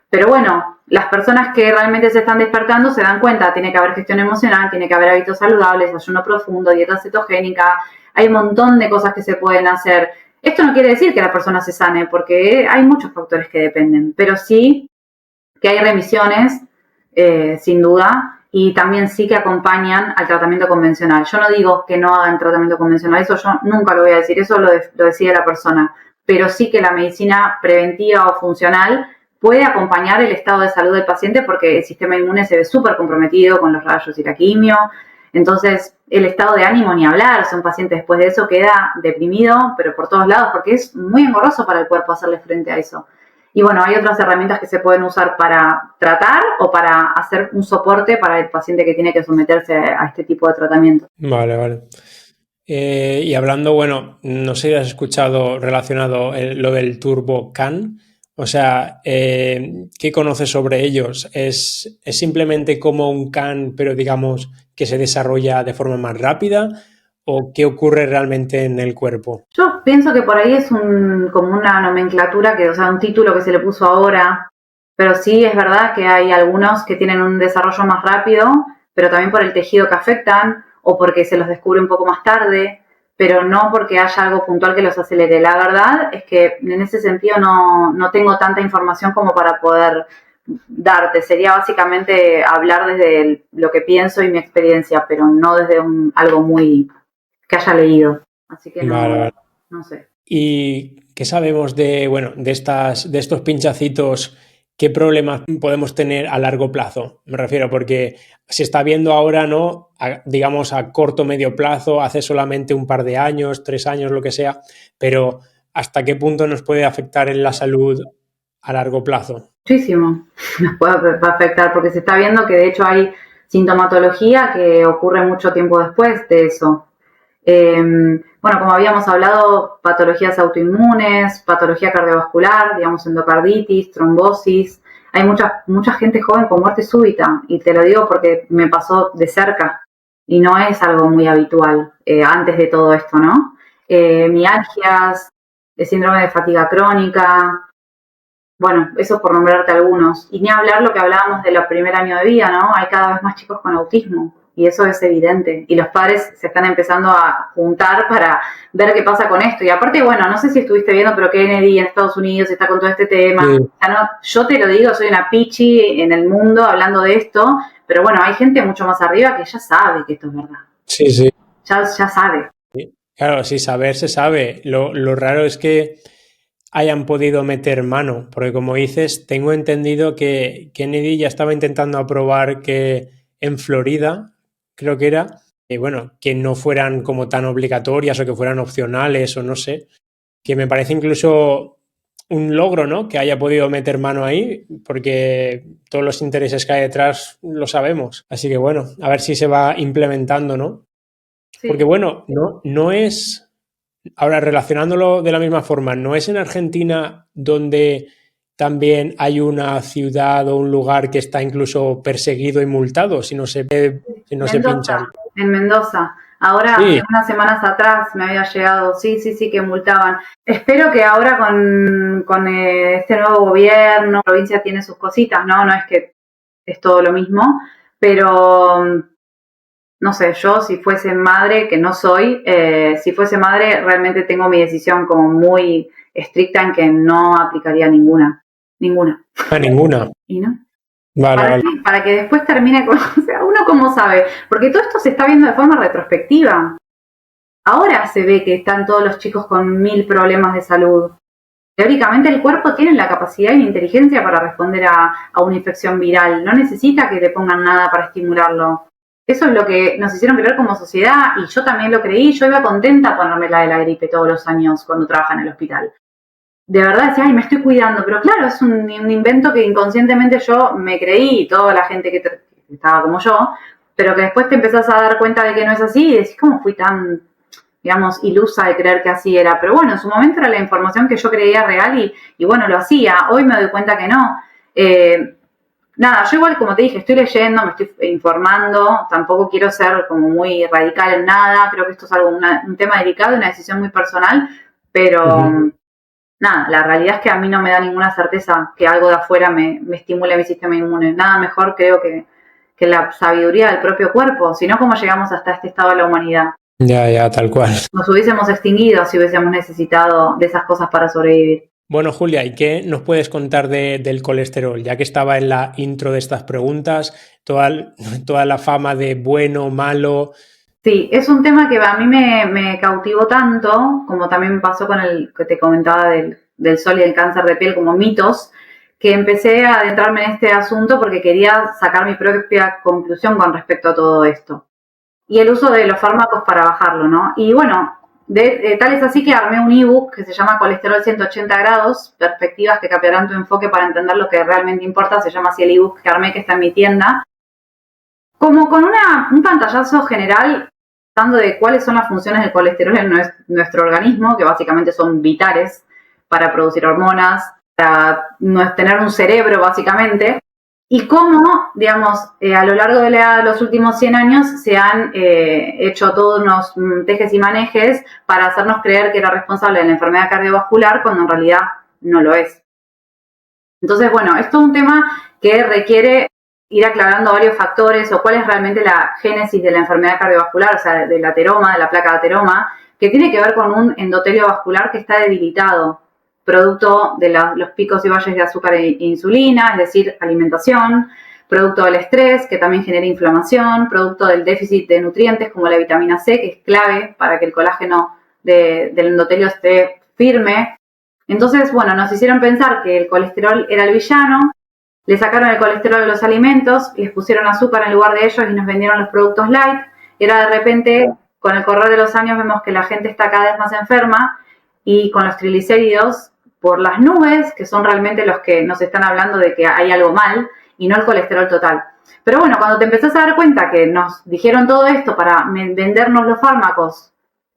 Pero bueno, las personas que realmente se están despertando se dan cuenta, tiene que haber gestión emocional, tiene que haber hábitos saludables, ayuno profundo, dieta cetogénica, hay un montón de cosas que se pueden hacer. Esto no quiere decir que la persona se sane, porque hay muchos factores que dependen, pero sí que hay remisiones, sin duda, y también sí que acompañan al tratamiento convencional. Yo no digo que no hagan tratamiento convencional, eso yo nunca lo voy a decir, eso lo decide la persona, pero sí que la medicina preventiva o funcional puede acompañar el estado de salud del paciente porque el sistema inmune se ve súper comprometido con los rayos y la quimio. Entonces, el estado de ánimo ni hablar, si un paciente después de eso queda deprimido, pero por todos lados, porque es muy engorroso para el cuerpo hacerle frente a eso. Y bueno, hay otras herramientas que se pueden usar para tratar o para hacer un soporte para el paciente que tiene que someterse a este tipo de tratamiento. Vale. Y hablando, bueno, no sé si has escuchado relacionado lo del TurboCAN. O sea, ¿qué conoces sobre ellos? ¿Es simplemente como un CAN, pero digamos que se desarrolla de forma más rápida? ¿O qué ocurre realmente en el cuerpo? Yo pienso que por ahí es como una nomenclatura, o sea, un título que se le puso ahora, pero sí es verdad que hay algunos que tienen un desarrollo más rápido, pero también por el tejido que afectan o porque se los descubre un poco más tarde, pero no porque haya algo puntual que los acelere. La verdad es que en ese sentido no tengo tanta información como para poder darte. Sería básicamente hablar desde lo que pienso y mi experiencia, pero no desde algo muy que haya leído. Así que Vale. no sé. ¿Y qué sabemos de estos pinchacitos? ¿Qué problemas podemos tener a largo plazo? Me refiero, porque se está viendo ahora, ¿no? Digamos a corto o medio plazo, hace solamente un par de años, 3 años, lo que sea, pero ¿hasta qué punto nos puede afectar en la salud a largo plazo? Muchísimo nos puede afectar, porque se está viendo que de hecho hay sintomatología que ocurre mucho tiempo después de eso. Bueno, como habíamos hablado, patologías autoinmunes, patología cardiovascular, digamos endocarditis, trombosis. Hay mucha gente joven con muerte súbita, y te lo digo porque me pasó de cerca y no es algo muy habitual antes de todo esto, ¿no? Mialgias, el síndrome de fatiga crónica, bueno, eso por nombrarte algunos. Y ni hablar lo que hablábamos de los primer año de vida, ¿no? Hay cada vez más chicos con autismo y eso es evidente. Y los padres se están empezando a juntar para ver qué pasa con esto. Y aparte, bueno, no sé si estuviste viendo, pero Kennedy en Estados Unidos está con todo este tema. Sí. O sea, no, yo te lo digo, soy una pichi en el mundo hablando de esto, pero bueno, hay gente mucho más arriba que ya sabe que esto es verdad. Sí. Ya sabe. Claro, sí, saber se sabe. Lo raro es que hayan podido meter mano, porque como dices, tengo entendido que Kennedy ya estaba intentando aprobar que en Florida, creo que era, bueno, que no fueran como tan obligatorias o que fueran opcionales o no sé, que me parece incluso un logro, ¿no? Que haya podido meter mano ahí, porque todos los intereses que hay detrás lo sabemos. Así que bueno, a ver si se va implementando, ¿no? Sí. Porque bueno, no es... Ahora, relacionándolo de la misma forma, ¿no es en Argentina donde también hay una ciudad o un lugar que está incluso perseguido y multado si no se pinchan? En Mendoza. Ahora, Sí, hace unas semanas atrás me había llegado, sí, que multaban. Espero que ahora con este nuevo gobierno, la provincia tiene sus cositas, ¿no? No es que es todo lo mismo, pero no sé, yo si fuese madre, que no soy, si fuese madre realmente tengo mi decisión como muy estricta en que no aplicaría ninguna. a ninguna. ¿Y no? Vale. Para que después termine con... O sea, uno cómo sabe. Porque todo esto se está viendo de forma retrospectiva. Ahora se ve que están todos los chicos con 1000 problemas de salud. Teóricamente el cuerpo tiene la capacidad y la inteligencia para responder a una infección viral. No necesita que le pongan nada para estimularlo. Eso es lo que nos hicieron creer como sociedad y yo también lo creí. Yo iba contenta a ponerme la de la gripe todos los años cuando trabajaba en el hospital. De verdad decía, ay, me estoy cuidando, pero claro, es un invento que inconscientemente yo me creí y toda la gente que estaba como yo, pero que después te empezás a dar cuenta de que no es así y decís, ¿cómo fui tan, digamos, ilusa de creer que así era? Pero bueno, en su momento era la información que yo creía real y bueno, lo hacía. Hoy me doy cuenta que no. Nada, yo igual, como te dije, estoy leyendo, me estoy informando, tampoco quiero ser como muy radical en nada, creo que esto es algo, un tema delicado, una decisión muy personal, pero... Nada, la realidad es que a mí no me da ninguna certeza que algo de afuera me estimule mi sistema inmune. Nada mejor creo que la sabiduría del propio cuerpo, si no, ¿cómo llegamos hasta este estado de la humanidad? Ya, tal cual. Nos hubiésemos extinguido si hubiésemos necesitado de esas cosas para sobrevivir. Bueno, Julia, ¿y qué nos puedes contar del colesterol? Ya que estaba en la intro de estas preguntas, toda la fama de bueno, malo. Sí, es un tema que a mí me cautivó tanto, como también me pasó con el que te comentaba del sol y el cáncer de piel como mitos, que empecé a adentrarme en este asunto porque quería sacar mi propia conclusión con respecto a todo esto. y el uso de los fármacos para bajarlo, ¿no? Y bueno, tal es así que armé un ebook que se llama Colesterol 180 grados, perspectivas que cambiarán tu enfoque para entender lo que realmente importa, se llama así el ebook que armé, que está en mi tienda, como con un pantallazo general hablando de cuáles son las funciones del colesterol en nuestro organismo, que básicamente son vitales para producir hormonas, para tener un cerebro básicamente, y cómo, digamos, a lo largo de los últimos 100 años se han hecho todos unos tejes y manejes para hacernos creer que era responsable de la enfermedad cardiovascular cuando en realidad no lo es. Entonces, bueno, esto es un tema que requiere ir aclarando varios factores o cuál es realmente la génesis de la enfermedad cardiovascular, o sea, del ateroma, de la placa de ateroma, que tiene que ver con un endotelio vascular que está debilitado, producto de los picos y valles de azúcar e insulina, es decir, alimentación, producto del estrés, que también genera inflamación, producto del déficit de nutrientes como la vitamina C, que es clave para que el colágeno del endotelio esté firme. Entonces, bueno, nos hicieron pensar que el colesterol era el villano, le sacaron el colesterol de los alimentos, les pusieron azúcar en lugar de ellos y nos vendieron los productos light, y ahora de repente, con el correr de los años, vemos que la gente está cada vez más enferma y con los triglicéridos por las nubes, que son realmente los que nos están hablando de que hay algo mal, y no el colesterol total. Pero bueno, cuando te empezás a dar cuenta que nos dijeron todo esto para vendernos los fármacos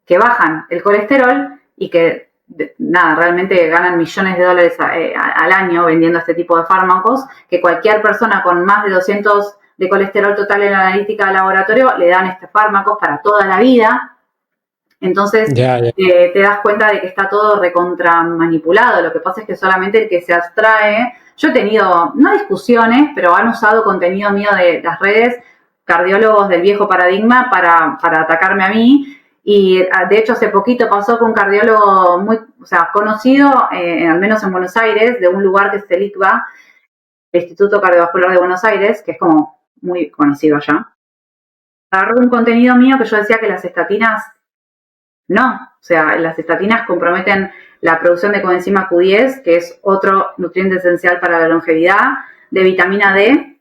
que bajan el colesterol y que, nada, realmente ganan millones de dólares al año vendiendo este tipo de fármacos, que cualquier persona con más de 200 de colesterol total en la analítica de laboratorio le dan estos fármacos para toda la vida. Entonces te das cuenta de que está todo recontra manipulado. Lo que pasa es que solamente el que se abstrae. Yo he tenido, no discusiones, pero han usado contenido mío de las redes, cardiólogos del viejo paradigma para atacarme a mí. Y de hecho hace poquito pasó con un cardiólogo muy, conocido, al menos en Buenos Aires, de un lugar que es el ICVA, el Instituto Cardiovascular de Buenos Aires, que es como muy conocido allá. Agarró un contenido mío que yo decía que las estatinas no, o sea, las estatinas comprometen la producción de coenzima Q10, que es otro nutriente esencial para la longevidad, de vitamina D,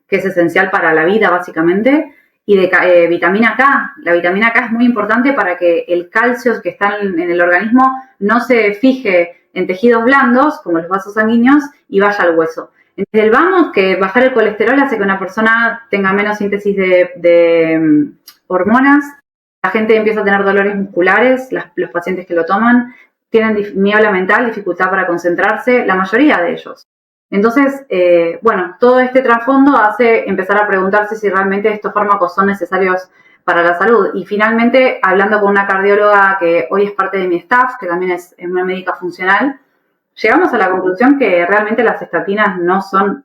que es esencial para la vida básicamente, y de vitamina K. La vitamina K es muy importante para que el calcio que está en el organismo no se fije en tejidos blandos, como los vasos sanguíneos, y vaya al hueso. Entonces, vamos, que bajar el colesterol hace que una persona tenga menos síntesis de hormonas. La gente empieza a tener dolores musculares, los pacientes que lo toman tienen niebla mental, dificultad para concentrarse, la mayoría de ellos. Entonces, bueno, todo este trasfondo hace empezar a preguntarse si realmente estos fármacos son necesarios para la salud. Y finalmente, hablando con una cardióloga que hoy es parte de mi staff, que también es una médica funcional, llegamos a la conclusión que realmente las estatinas no son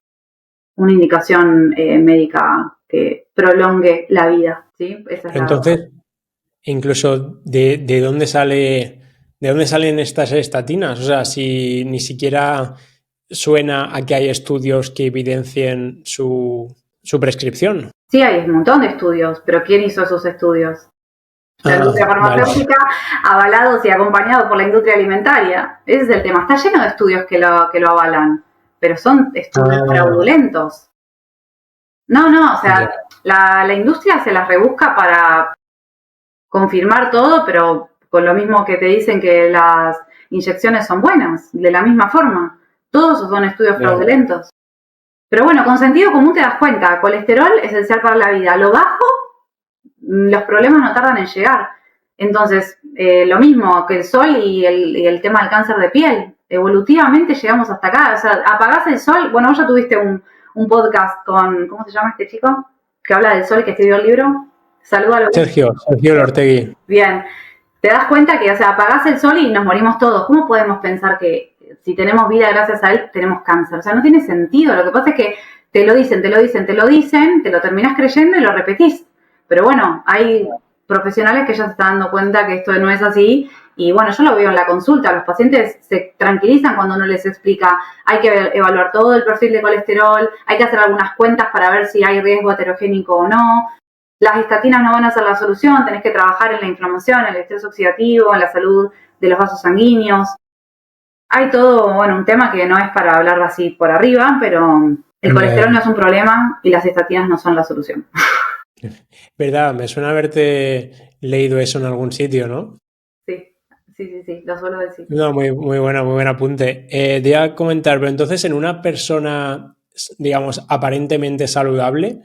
una indicación médica que prolongue la vida, ¿sí? Entonces, incluso ¿de dónde salen estas estatinas? O sea, si ni siquiera suena a que hay estudios que evidencien su prescripción. Sí, hay un montón de estudios, pero ¿quién hizo esos estudios? La industria farmacéutica, avalados y acompañados por la industria alimentaria. Ese es el tema. Está lleno de estudios que lo avalan, pero son estudios fraudulentos. No, o sea, la industria se las rebusca para confirmar todo, pero con lo mismo que te dicen que las inyecciones son buenas, de la misma forma. Todos son estudios fraudulentos. Pero bueno, con sentido común te das cuenta, colesterol es esencial para la vida. Lo bajo, los problemas no tardan en llegar. Entonces, lo mismo que el sol y el tema del cáncer de piel. Evolutivamente llegamos hasta acá. O sea, apagás el sol. Bueno, vos ya tuviste un podcast con, ¿cómo se llama este chico? Que habla del sol, que escribió el libro. Saluda a Sergio Ortegui. Bien. Te das cuenta que, o sea, apagás el sol y nos morimos todos. ¿Cómo podemos pensar que si tenemos vida gracias a él, tenemos cáncer? O sea, no tiene sentido. Lo que pasa es que te lo dicen, te lo terminás creyendo y lo repetís. Pero bueno, hay profesionales que ya se están dando cuenta que esto no es así. Y bueno, yo lo veo en la consulta. Los pacientes se tranquilizan cuando uno les explica, hay que evaluar todo el perfil de colesterol, hay que hacer algunas cuentas para ver si hay riesgo heterogénico o no. Las estatinas no van a ser la solución, tenés que trabajar en la inflamación, en el estrés oxidativo, en la salud de los vasos sanguíneos. Hay todo, bueno, un tema que no es para hablar así por arriba, pero el colesterol no es un problema y las estatinas no son la solución. ¿Verdad? Me suena haberte leído eso en algún sitio, ¿no? Sí, sí, sí, sí, lo suelo decir. No, muy buen apunte. Te iba a comentar, pero entonces en una persona, digamos, aparentemente saludable,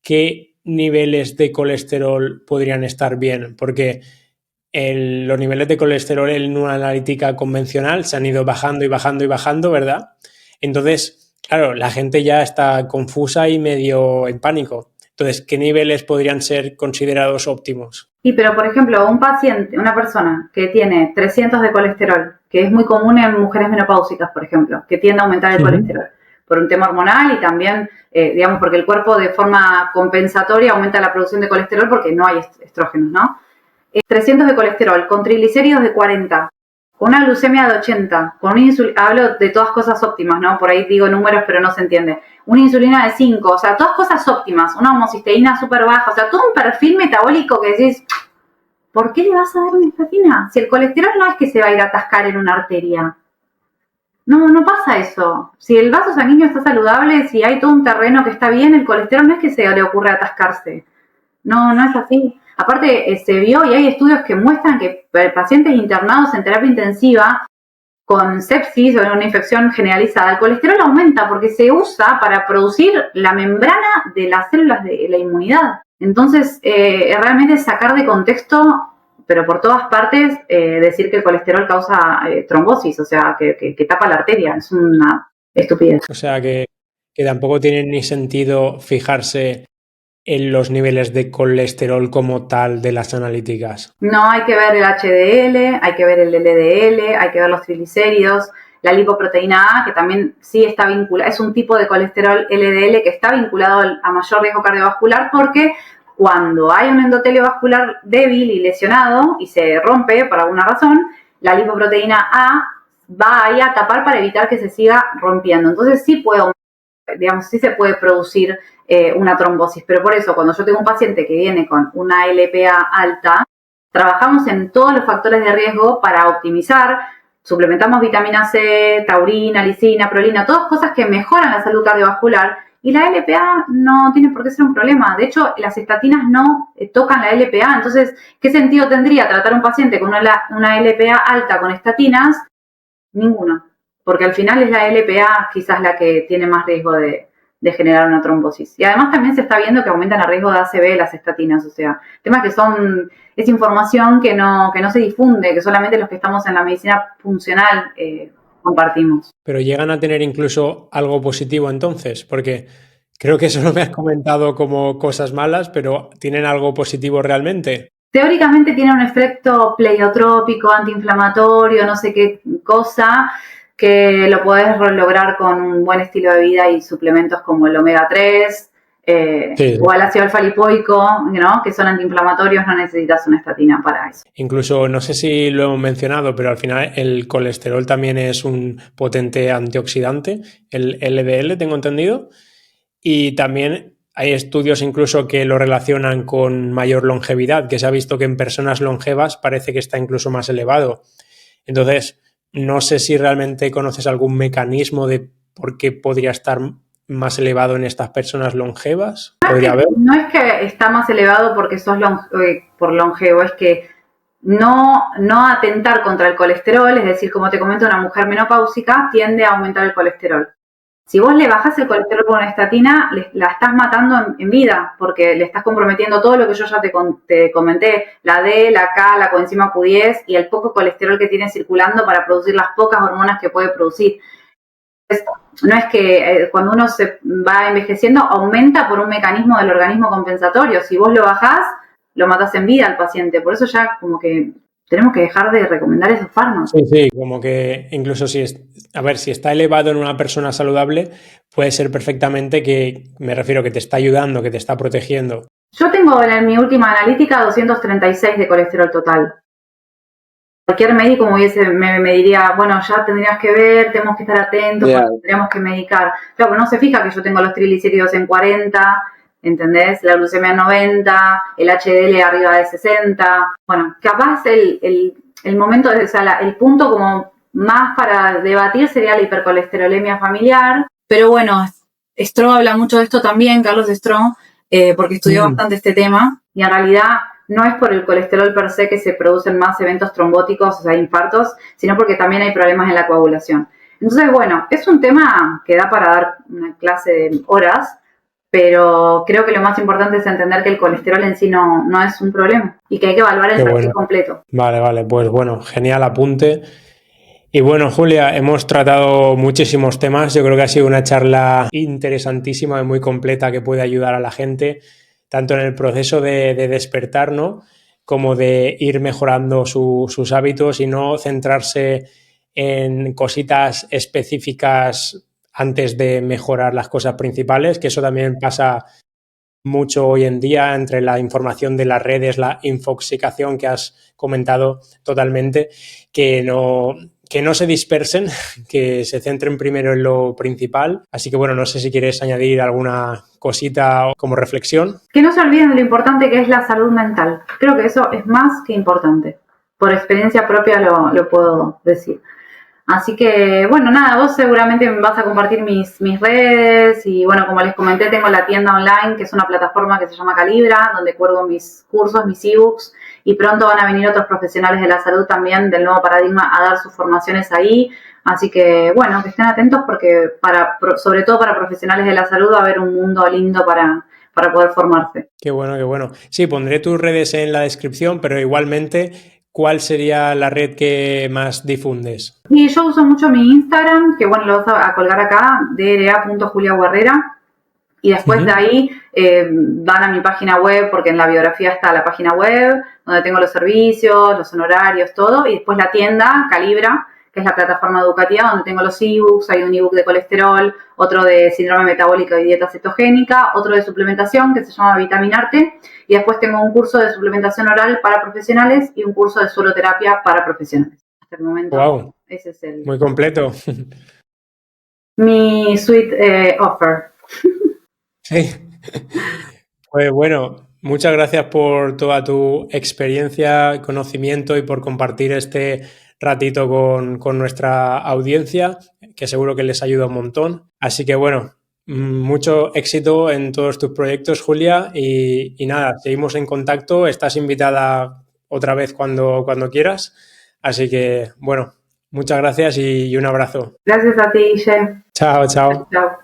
¿qué niveles de colesterol podrían estar bien? Porque los niveles de colesterol en una analítica convencional se han ido bajando y bajando y bajando, ¿verdad? Entonces, claro, la gente ya está confusa y medio en pánico. Entonces, ¿qué niveles podrían ser considerados óptimos? Y pero, por ejemplo, un paciente, una persona que tiene 300 de colesterol, que es muy común en mujeres menopáusicas, por ejemplo, que tiende a aumentar el Ujú. colesterol por un tema hormonal y también, digamos, porque el cuerpo de forma compensatoria aumenta la producción de colesterol porque no hay estrógenos, ¿no? 300 de colesterol, con triglicéridos de 40, con una glucemia de 80, con una insulina, hablo de todas cosas óptimas, ¿no? Por ahí digo números, pero no se entiende. Una insulina de 5, o sea, todas cosas óptimas, una homocisteína súper baja, o sea, todo un perfil metabólico que decís, ¿por qué le vas a dar una estatina? Si el colesterol no es que se va a ir a atascar en una arteria. No, no pasa eso. Si el vaso sanguíneo está saludable, si hay todo un terreno que está bien, el colesterol no es que se le ocurre atascarse. No, no es así. Aparte, se vio y hay estudios que muestran que pacientes internados en terapia intensiva con sepsis o una infección generalizada, el colesterol aumenta porque se usa para producir la membrana de las células de la inmunidad. Entonces, realmente sacar de contexto, pero por todas partes, decir que el colesterol causa trombosis, o sea, que tapa la arteria, es una estupidez. O sea que tampoco tiene ni sentido fijarse en los niveles de colesterol como tal de las analíticas. No, hay que ver el HDL, hay que ver el LDL, hay que ver los triglicéridos, la lipoproteína A, que también sí está vinculada, es un tipo de colesterol LDL que está vinculado a mayor riesgo cardiovascular porque cuando hay un endotelio vascular débil y lesionado y se rompe por alguna razón, la lipoproteína A va ahí a tapar para evitar que se siga rompiendo. Entonces sí puede, digamos, sí se puede producir una trombosis, pero por eso cuando yo tengo un paciente que viene con una LPA alta, trabajamos en todos los factores de riesgo para optimizar, suplementamos vitamina C, taurina, lisina, prolina, todas cosas que mejoran la salud cardiovascular y la LPA no tiene por qué ser un problema. De hecho, las estatinas no tocan la LPA, entonces, ¿qué sentido tendría tratar a un paciente con una LPA alta con estatinas? Ninguno, porque al final es la LPA quizás la que tiene más riesgo de generar una trombosis. Y además también se está viendo que aumentan el riesgo de ACV las estatinas, o sea, temas que son, es información que no se difunde, que solamente los que estamos en la medicina funcional compartimos. Pero llegan a tener incluso algo positivo entonces, porque creo que solo me has comentado como cosas malas, pero ¿tienen algo positivo realmente? Teóricamente tiene un efecto pleiotrópico, antiinflamatorio, no sé qué cosa, que lo podés lograr con un buen estilo de vida y suplementos como el omega 3 Sí, o el ácido alfa lipoico, ¿no? Que son antiinflamatorios, no necesitas una estatina para eso. incluso no sé si lo hemos mencionado, pero al final el colesterol también es un potente antioxidante, el LDL, tengo entendido, y también hay estudios incluso que lo relacionan con mayor longevidad, que se ha visto que en personas longevas parece que está incluso más elevado. Entonces, no sé si realmente conoces algún mecanismo de por qué podría estar más elevado en estas personas longevas. ¿Podría haber? No es que está más elevado porque sos por longevo, es que no atentar contra el colesterol, es decir, como te comento, una mujer menopáusica tiende a aumentar el colesterol. Si vos le bajás el colesterol con una estatina, la estás matando en vida, porque le estás comprometiendo todo lo que yo ya te comenté, la D, la K, la coenzima Q10 y el poco colesterol que tiene circulando para producir las pocas hormonas que puede producir. No es que cuando uno se va envejeciendo aumenta por un mecanismo del organismo compensatorio. Si vos lo bajás, lo matás en vida al paciente. Por eso ya como que tenemos que dejar de recomendar esos fármacos. Sí, sí, como que incluso si es, a ver, si está elevado en una persona saludable, puede ser perfectamente que, me refiero, que te está ayudando, que te está protegiendo. Yo tengo en mi última analítica 236 de colesterol total. Cualquier médico me diría, bueno, ya tendrías que ver, tenemos que estar atentos, tendríamos que medicar. Claro, pero no se fija que yo tengo los triglicéridos en 40, ¿entendés? La glucemia en 90, el HDL arriba de 60. Bueno, capaz el momento, o sea, el punto como más para debatir sería la hipercolesterolemia familiar. Pero bueno, Stroh habla mucho de esto también, Carlos Stroh, porque estudió bastante este tema, y en realidad no es por el colesterol per se que se producen más eventos trombóticos, o sea, infartos, sino porque también hay problemas en la coagulación. Entonces, bueno, es un tema que da para dar una clase de horas, pero creo que lo más importante es entender que el colesterol en sí no es un problema y que hay que evaluar el perfil completo. Vale, pues bueno, genial apunte. Y bueno, Julia, hemos tratado muchísimos temas. Yo creo que ha sido una charla interesantísima y muy completa que puede ayudar a la gente, tanto en el proceso de despertar, ¿no? Como de ir mejorando sus hábitos y no centrarse en cositas específicas antes de mejorar las cosas principales, que eso también pasa mucho hoy en día entre la información de las redes, la infoxicación que has comentado totalmente, que no se dispersen, que se centren primero en lo principal. Así que bueno, no sé si quieres añadir alguna cosita como reflexión. Que no se olviden de lo importante que es la salud mental. Creo que eso es más que importante. Por experiencia propia lo puedo decir. Así que, bueno, nada, vos seguramente me vas a compartir mis redes y, bueno, como les comenté, tengo la tienda online, que es una plataforma que se llama Calibra, donde cuelgo mis cursos, mis ebooks, y pronto van a venir otros profesionales de la salud también del nuevo paradigma a dar sus formaciones ahí. Así que, bueno, que estén atentos porque sobre todo para profesionales de la salud va a haber un mundo lindo para poder formarse. Qué bueno, qué bueno. Sí, pondré tus redes en la descripción, pero igualmente, ¿cuál sería la red que más difundes? Y yo uso mucho mi Instagram, que bueno, lo vas a colgar acá, dra.juliaguerrera. Y después de ahí van a mi página web, porque en la biografía está la página web, donde tengo los servicios, los honorarios, todo. Y después la tienda, Calibra, que es la plataforma educativa, donde tengo los ebooks. Hay un ebook de colesterol, otro de síndrome metabólico y dieta cetogénica, otro de suplementación, que se llama Vitaminarte. Y después tengo un curso de suplementación oral para profesionales y un curso de sueroterapia para profesionales. Hasta el momento, wow, ese es el... muy completo. Mi sweet offer. Sí. Pues bueno, muchas gracias por toda tu experiencia, conocimiento y por compartir este ratito con nuestra audiencia, que seguro que les ayuda un montón. Así que bueno, mucho éxito en todos tus proyectos, Julia, y nada, seguimos en contacto. Estás invitada otra vez cuando quieras. Así que bueno, muchas gracias y un abrazo. Gracias a ti, Guille. Chao, chao. Chao.